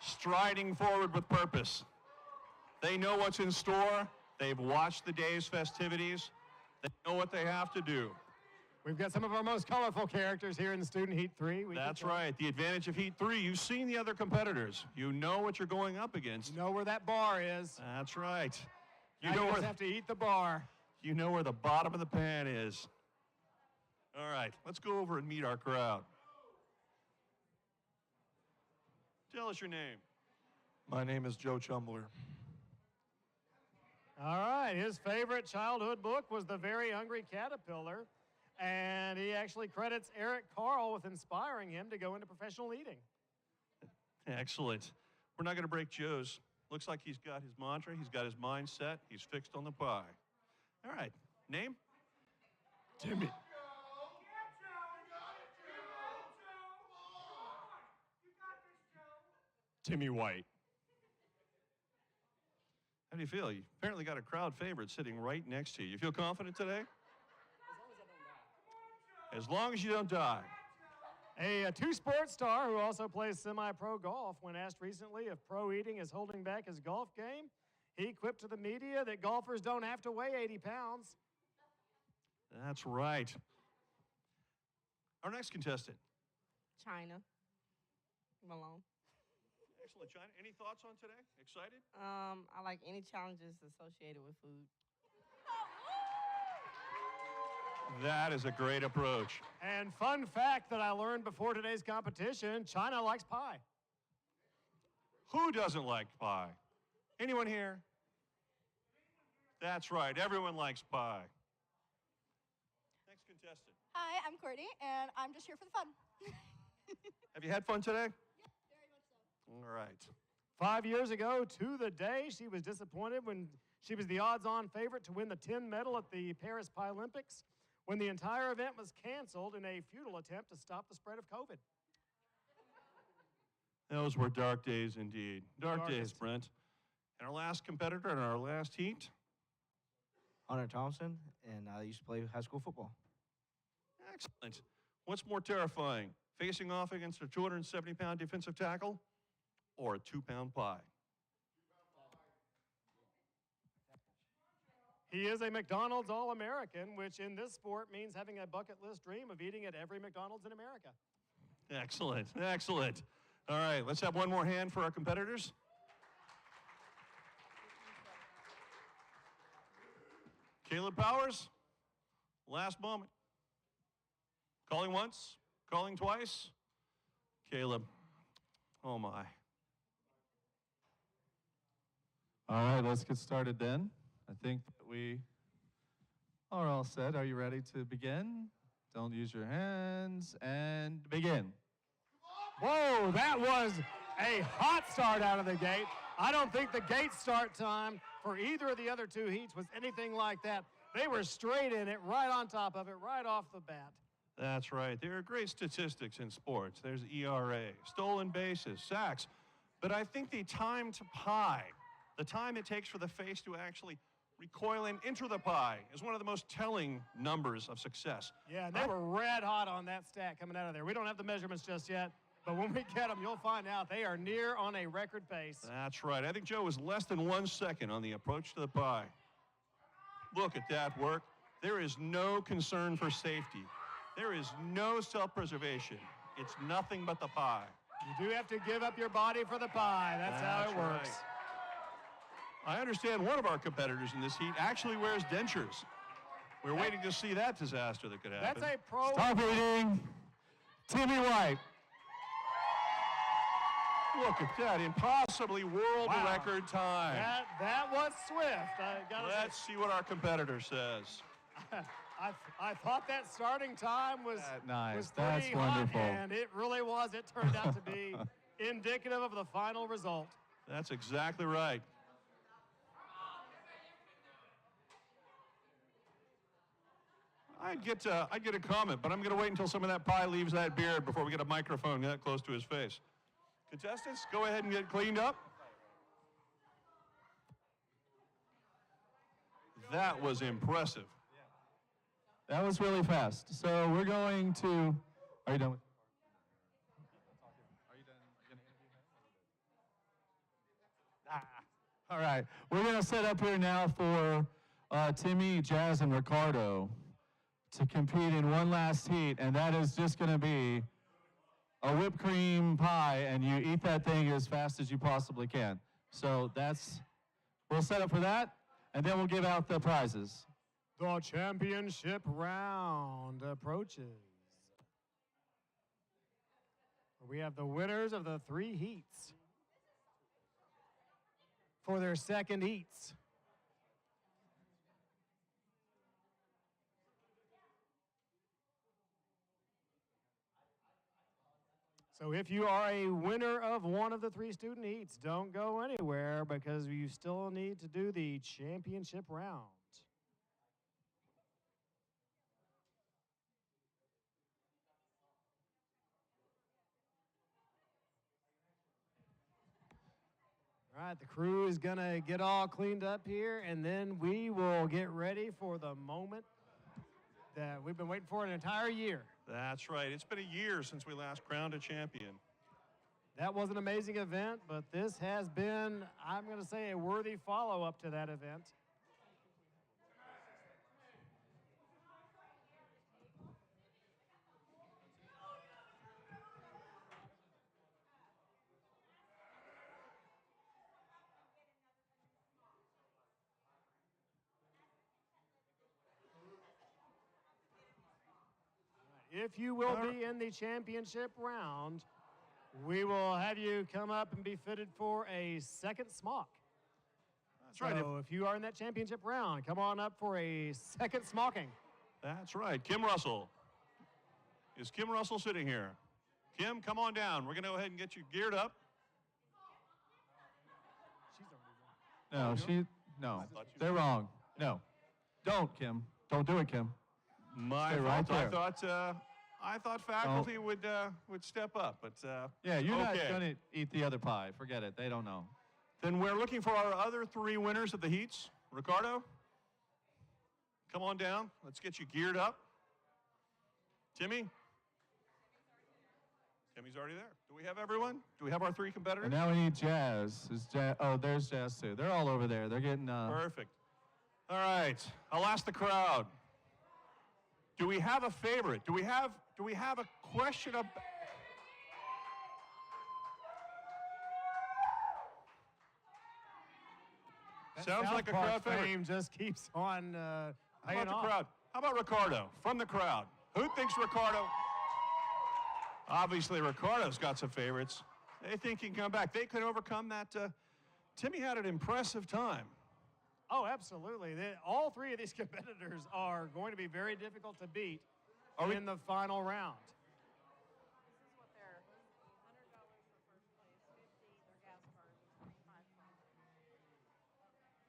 Striding forward with purpose. They know what's in store. They've watched the day's festivities. They know what they have to do. We've got some of our most colorful characters here in Student Heat 3. That's right. The advantage of Heat 3, you've seen the other competitors. You know what you're going up against. You know where that bar is. That's right. You just have to eat the bar. You know where the bottom of the pan is. All right, let's go over and meet our crowd. Tell us your name. My name is Joe Chumbler. All right, his favorite childhood book was The Very Hungry Caterpillar, and he actually credits Eric Carl with inspiring him to go into professional eating. Excellent. We're not going to break Joe's. Looks like he's got his mantra, he's got his mind set, he's fixed on the pie. All right, name? Timmy. Timmy White. How do you feel? You apparently got a crowd favorite sitting right next to you. You feel confident today? As long as you don't die. A two-sport star who also plays semi-pro golf, when asked recently if pro eating is holding back his golf game, he quipped to the media that golfers don't have to weigh 80 pounds. That's right. Our next contestant. China. Malone. Excellent, China. Any thoughts on today? Excited? I like any challenges associated with food. That is a great approach. And fun fact that I learned before today's competition, China likes pie. Who doesn't like pie? Anyone here? That's right. Everyone likes pie. Next contestant. Hi, I'm Courtney, and I'm just here for the fun. Have you had fun today? Yeah, very much so. All right. 5 years ago to the day, she was disappointed when she was the odds-on favorite to win the tin medal at the Paris Paralympics, when the entire event was canceled in a futile attempt to stop the spread of COVID. Those were dark days indeed. Dark days, Darkest. Brent. And our last competitor in our last heat. Hunter Thompson, and I used to play high school football. Excellent. What's more terrifying, facing off against a 270-pound defensive tackle or a 2-pound pie? He is a McDonald's All-American, which in this sport means having a bucket list dream of eating at every McDonald's in America. Excellent, excellent. All right, let's have one more hand for our competitors. Caleb Powers, last moment. Calling once, calling twice. Caleb, oh my. All right, let's get started then. I think that we are all set. Are you ready to begin? Don't use your hands, and begin. Whoa, that was a hot start out of the gate. I don't think the gate start time for either of the other two heats was anything like that. They were straight in it, right on top of it, right off the bat. That's right. There are great statistics in sports. There's ERA, stolen bases, sacks. But I think the time to pie, the time it takes for the face to actually recoil and enter the pie, is one of the most telling numbers of success. Yeah, and they were red hot on that stat coming out of there. We don't have the measurements just yet, but when we get them, you'll find out they are near on a record pace. That's right. I think Joe was less than 1 second on the approach to the pie. Look at that work. There is no concern for safety. There is no self-preservation. It's nothing but the pie. You do have to give up your body for the pie. That's how it works. Right. I understand one of our competitors in this heat actually wears dentures. We're waiting to see that disaster that could happen. That's a pro. Stop eating. Timmy White. Look at that, impossibly world record time. That was swift. Let's see what our competitor says. I thought that starting time was nice. was That's pretty hot, wonderful. and it really was. It turned out to be indicative of the final result. That's exactly right. I'd get a comment, but I'm going to wait until some of that pie leaves that beard before we get a microphone that close to his face. Contestants, go ahead and get cleaned up. That was impressive. That was really fast. So we're going to, are you done with? Are you done? All right, we're gonna set up here now for Timmy, Jazz, and Ricardo to compete in one last heat, and that is just gonna be a whipped cream pie, and you eat that thing as fast as you possibly can. So we'll set up for that, and then we'll give out the prizes. The championship round approaches. We have the winners of the 3 heats for their second heats. So if you are a winner of one of the 3 student heats, don't go anywhere because you still need to do the championship round. All right, the crew is going to get all cleaned up here, and then we will get ready for the moment that we've been waiting for an entire year. That's right. It's been a year since we last crowned a champion. That was an amazing event, but this has been, I'm going to say, a worthy follow-up to that event. If you will be in the championship round, we will have you come up and be fitted for a second smock. That's right. So if you are in that championship round, come on up for a second smocking. That's right. Kim Russell. Is Kim Russell sitting here? Kim, come on down. We're going to go ahead and get you geared up. No, they're wrong. No, don't, Kim. Don't do it, Kim. My Stay fault. right I thought faculty would step up, but yeah, you're not okay. going to eat the other pie. Forget it. They don't know. Then we're looking for our other 3 winners of the heats. Ricardo, come on down. Let's get you geared up. Timmy? Timmy's already there. Do we have everyone? Do we have our 3 competitors? And now we need Jazz. Oh, there's Jazz too. They're all over there. They're getting. Perfect. All right. I'll ask the crowd. Do we have a favorite? Do we have a question of? Sounds like a crowd favorite. Fame just keeps on How paying about off. the crowd? How about Ricardo from the crowd? Who thinks Ricardo? Obviously, Ricardo's got some favorites. They think he can come back. They can overcome that. Timmy had an impressive time. Oh, absolutely. All 3 of these competitors are going to be very difficult to beat in the final round.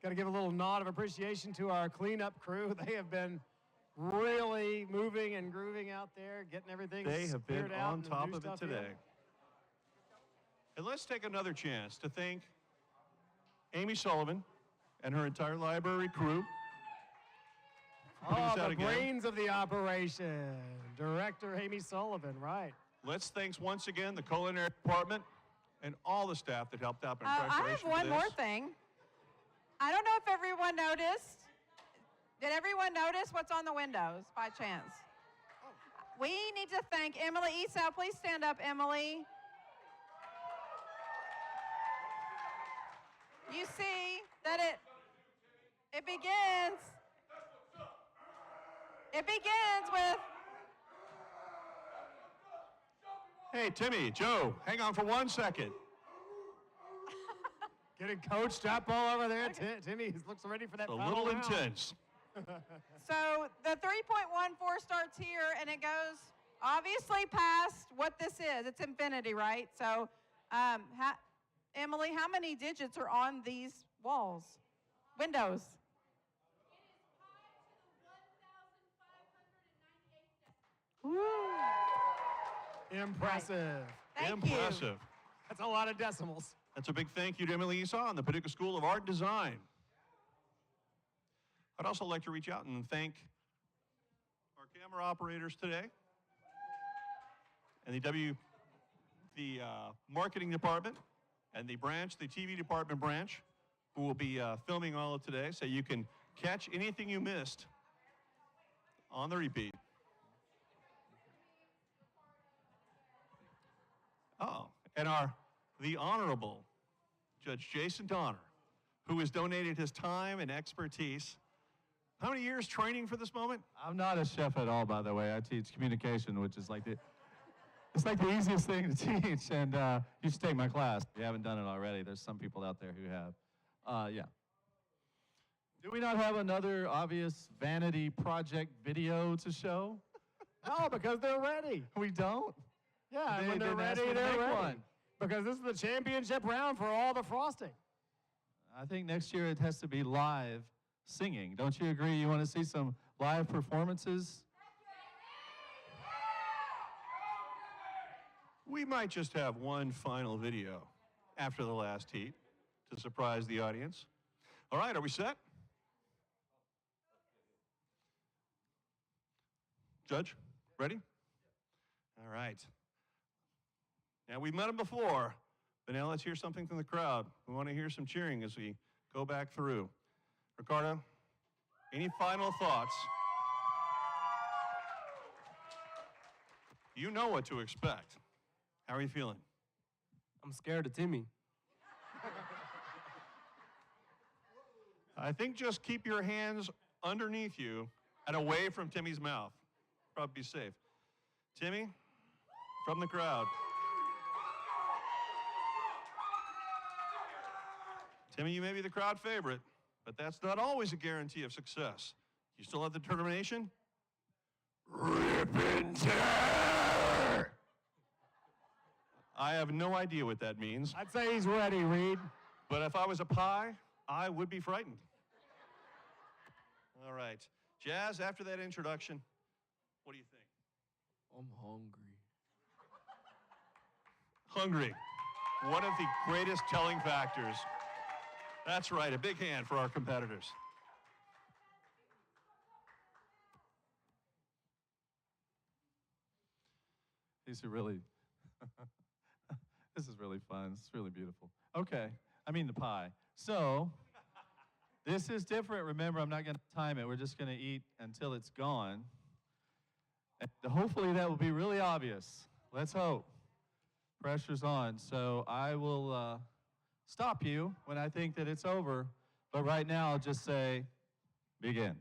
Got to give a little nod of appreciation to our cleanup crew. They have been really moving and grooving out there, getting everything They have been cleared out on and the top new of it stuff in. today. And let's take another chance to thank Amy Sullivan and her entire library crew. Oh, the brains of the operation, Director Amy Sullivan, right. Let's thank once again the culinary department and all the staff that helped out in I preparation have for one this. more thing. I don't know if everyone noticed. Did everyone notice what's on the windows by chance? We need to thank Emily Esau. Please stand up, Emily. You see that it begins with. Hey, Timmy, Joe, hang on for 1 second. Getting coached up all over there. Timmy looks ready for that A final little round. intense. So the 3.14 starts here, and it goes obviously past what this is. It's infinity, right? So, Emily, how many digits are on these walls, windows? Impressive. Thank you. Impressive. That's a lot of decimals. That's a big thank you to Emily Esau and the Paducah School of Art and Design. I'd also like to reach out and thank camera operators today, and the marketing department, and the TV department branch, who will be filming all of today, so you can catch anything you missed on the repeat. Oh, and the Honorable Judge Jason Donner, who has donated his time and expertise. How many years training for this moment? I'm not a chef at all, by the way. I teach communication, which is like it's like the easiest thing to teach, and you should take my class. If you haven't done it already, there's some people out there who have. Yeah. Do we not have another obvious vanity project video to show? No, because they're ready. We don't? Yeah, and when they're didn't ask ready, me to they're make ready. one. Because this is the championship round for all the frosting. I think next year it has to be live singing. Don't you agree? You want to see some live performances? We might just have one final video after the last heat to surprise the audience. All right, are we set? Judge, ready? All right. Now, we've met him before, but now let's hear something from the crowd. We want to hear some cheering as we go back through. Ricardo, any final thoughts? You know what to expect. How are you feeling? I'm scared of Timmy. I think just keep your hands underneath you and away from Timmy's mouth. Probably be safe. Timmy, from the crowd. Timmy, you may be the crowd favorite, but that's not always a guarantee of success. You still have the determination? Rip and tear! I have no idea what that means. I'd say he's ready, Reed. But if I was a pie, I would be frightened. All right. Jazz, after that introduction, what do you think? I'm hungry. Hungry. One of the greatest telling factors. That's right, a big hand for our competitors. These are really, this is really fun. It's really beautiful. Okay, I mean the pie. So, this is different. Remember, I'm not going to time it. We're just going to eat until it's gone. And hopefully that will be really obvious. Let's hope. Pressure's on. So I will stop you when I think that it's over. But right now, I'll just say, begin.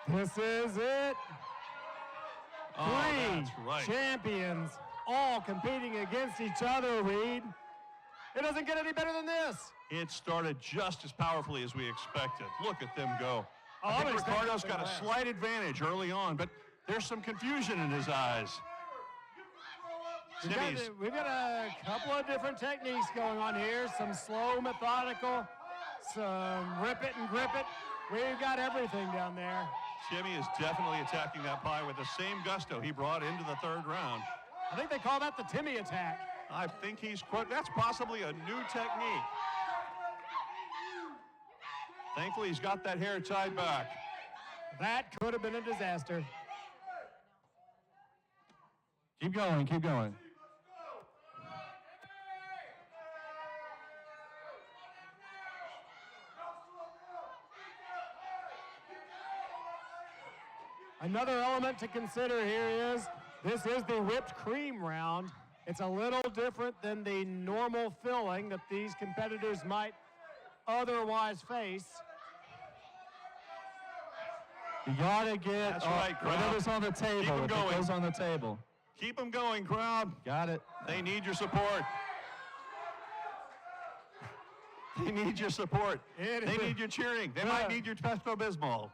This is it. Oh, that's right. Champions all competing against each other, Reed. It doesn't get any better than this. It started just as powerfully as we expected. Look at them go. Oh, I think I'm expecting Ricardo's got a something slight advantage early on, but there's some confusion in his eyes. We've got a couple of different techniques going on here. Some slow, methodical, some rip it and grip it. We've got everything down there. Timmy is definitely attacking that pie with the same gusto he brought into the third round. I think they call that the Timmy attack. I think that's possibly a new technique. Thankfully, he's got that hair tied back. That could have been a disaster. Keep going, keep going. Another element to consider here is this is the whipped cream round. It's a little different than the normal filling that these competitors might otherwise face. You gotta get That's right, crowd. whatever's on the table. Keep 'em if going. It goes on the table. Keep them going, crowd. Got it. They need your support. They need your support. They need your cheering. They might need your Pepto-Bismol.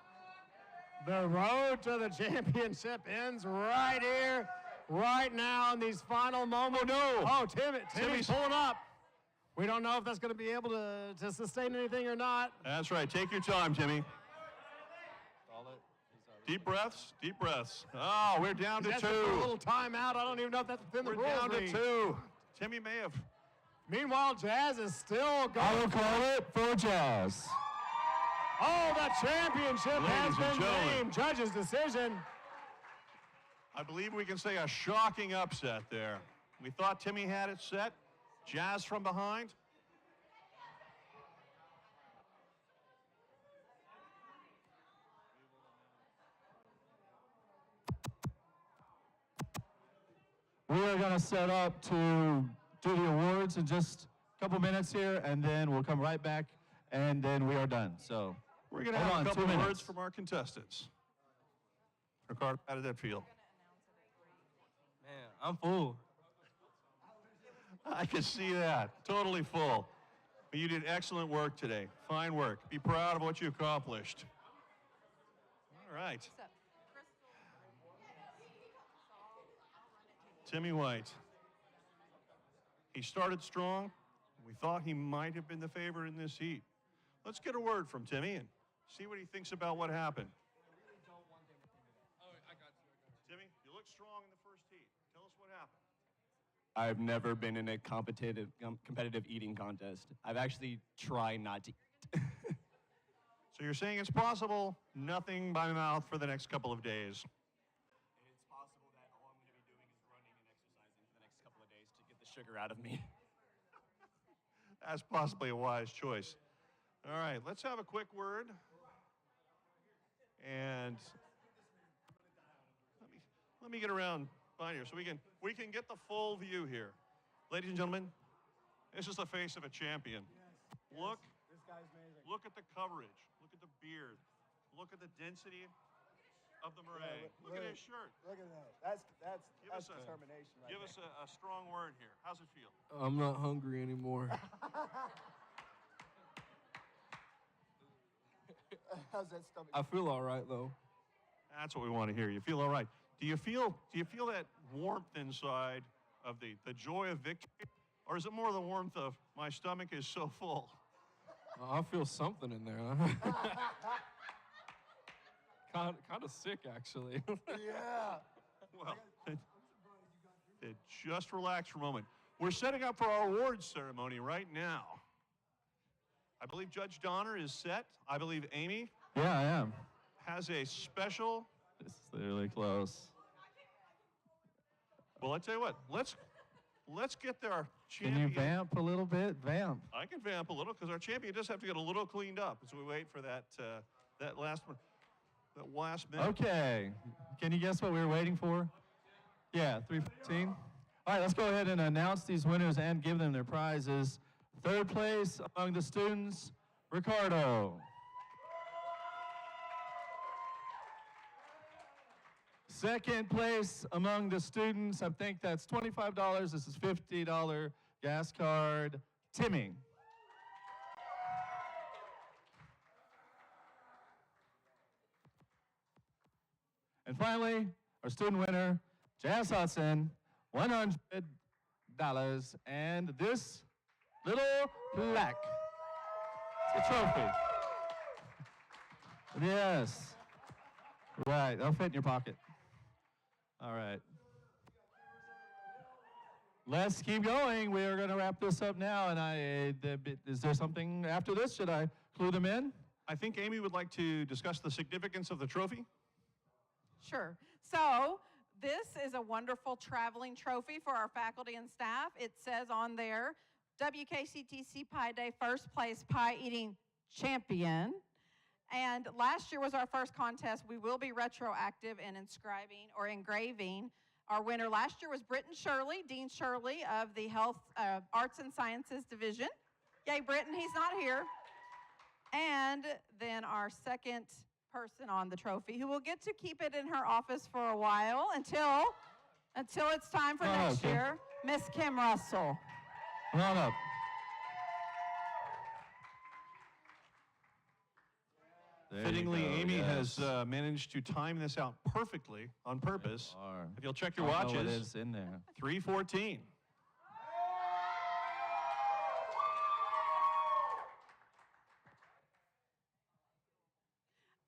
The road to the championship ends right here, right now in these final moments. Oh, no. Oh, Timmy's pulling up. We don't know if that's going to be able to sustain anything or not. That's right. Take your time, Timmy. Deep breaths, deep breaths. Oh, we're down to That's two. a little timeout. I don't even know if that's within the We're rules. down to Reed. two. Timmy may have. Meanwhile, Jazz is still going. I will call it for Jazz. Oh, the championship has Ladies and been gentlemen. named. Judge's decision. I believe we can say a shocking upset there. We thought Timmy had it set. Jazz from behind. We are going to set up to do the awards in just a couple minutes here, and then we'll come right back, and then we are done. So We're going to hold have on, a couple 2 of minutes. words from our contestants. Ricardo, how did that feel? Man, I'm full. I can see that. Totally full. But you did excellent work today. Fine work. Be proud of what you accomplished. All right. Timmy White. He started strong. We thought he might have been the favorite in this heat. Let's get a word from Timmy and see what he thinks about what happened. Timmy, you look strong in the first heat. Tell us what happened. I've never been in a competitive eating contest. I've actually tried not to eat. So you're saying it's possible nothing by mouth for the next couple of days. It's possible that all I'm going to be doing is running and exercising for the next couple of days to get the sugar out of me. That's possibly a wise choice. All right, let's have a quick word. And let me get around behind here so we can get the full view here. Ladies and gentlemen, this is the face of a champion. Look, This guy's amazing. look at the coverage. Look at the beard. Look at the density of the meringue. Look at his shirt. Look at that. That's Give us determination right Give us a strong word here. How's it feel? I'm not hungry anymore. How's that stomach? I feel all right though. That's what we want to hear. You feel all right. Do you feel that warmth inside of the joy of victory? Or is it more the warmth of my stomach is so full? I feel something in there. kind of sick actually. Yeah. Well, just relax for a moment. We're setting up for our awards ceremony right now. I believe Judge Donner is set. I believe Amy Yeah, I am. has a special. This is really close. Well, I tell you what. Let's get our Can champion. you vamp a little bit? Vamp. I can vamp a little because our champion does have to get a little cleaned up as we wait for that last one, that last minute. Okay. Can you guess what we were waiting for? Yeah, 3:15. All right, let's go ahead and announce these winners and give them their prizes. Third place among the students, Ricardo. Second place among the students, I think that's $25. This is $50 gas card, Timmy. And finally, our student winner, Jazz Hudson, $100, and this little plaque. It's a trophy. Yes. Right, that'll fit in your pocket. All right. Let's keep going. We are going to wrap this up now. And is there something after this? Should I clue them in? I think Amy would like to discuss the significance of the trophy. Sure. So this is a wonderful traveling trophy for our faculty and staff. It says on there, WKCTC Pie Day first place pie eating champion. And last year was our first contest. We will be retroactive in inscribing or engraving. Our winner last year was Britton Shirley, Dean Shirley of the Health Arts and Sciences Division. Yay, Britton, he's not here. And then our second person on the trophy who will get to keep it in her office for a while until it's time for next year, Miss Kim Russell. Come on up. There Fittingly, you go, Amy yes. has managed to time this out perfectly on purpose. If you'll check your I know watches, what is in there. 3:14.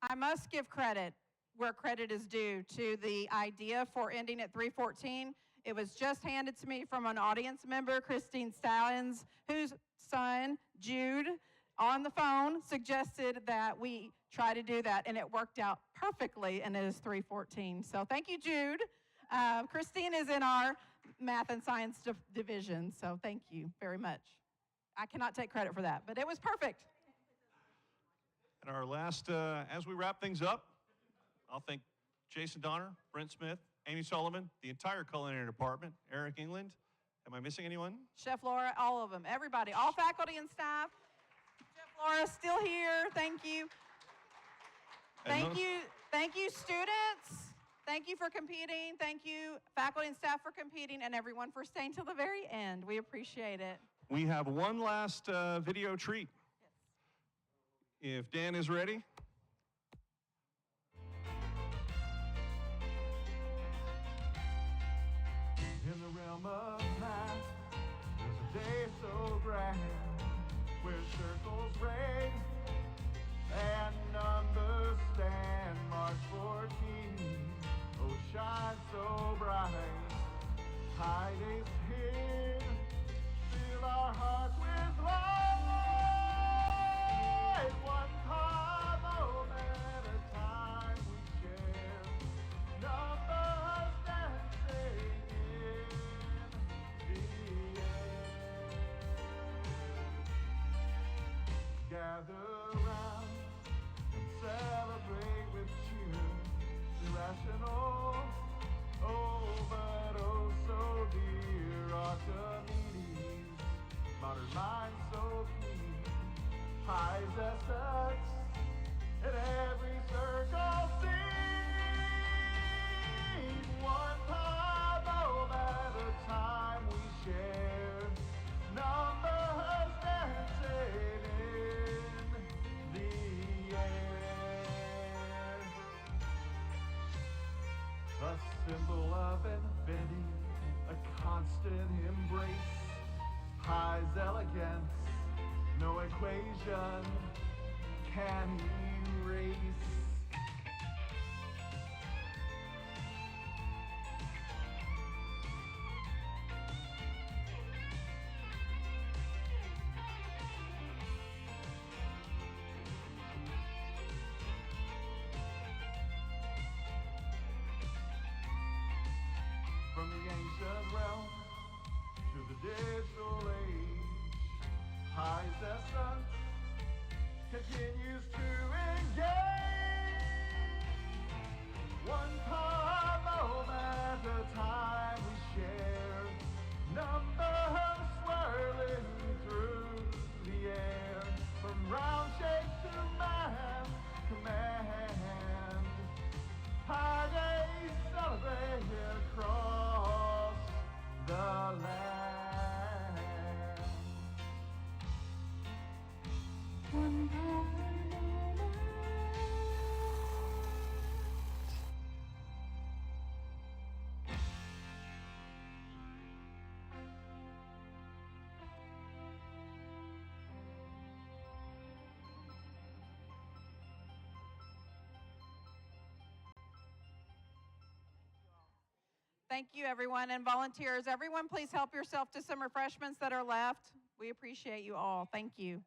I must give credit where credit is due to the idea for ending at 3:14. It was just handed to me from an audience member, Christine Stallings, whose son, Jude, on the phone suggested that we try to do that, and it worked out perfectly, and it is 3:14. So thank you, Jude. Christine is in our math and science division, so thank you very much. I cannot take credit for that, but it was perfect. And our last, as we wrap things up, I'll thank Jason Donner, Brent Smith, Amy Sullivan, the entire culinary department, Eric England. Am I missing anyone? Chef Laura, all of them, everybody, all faculty and staff. Chef Laura, still here. Thank you. Thank you, students. Thank you for competing. Thank you, faculty and staff, for competing, and everyone for staying till the very end. We appreciate it. We have one last video treat. Yes. If Dan is ready. In the realm of math, there's a day so grand where circles reign and numbers stand. March 14, oh shine so bright. High days here, fill our hearts with light. One time, moment at a time we share. Numbers dancing in the air. Gather round and celebrate with cheer. Irrational, oh, but oh so dear. Archimedes, modern mind so keen. Highs essence in every circle seen. One time, moment at a time we share. Numbers dancing in the air. A symbol of infinity, a constant embrace. High's elegance, no equation can erase. From the ancient realm to the digital age, high's essence continues to engage. One time, moment at a time we share. Numbers swirling through the air. From round shape to man command. High days celebrate across the land. One Thank you, everyone, and volunteers. Everyone, please help yourself to some refreshments that are left. We appreciate you all. Thank you.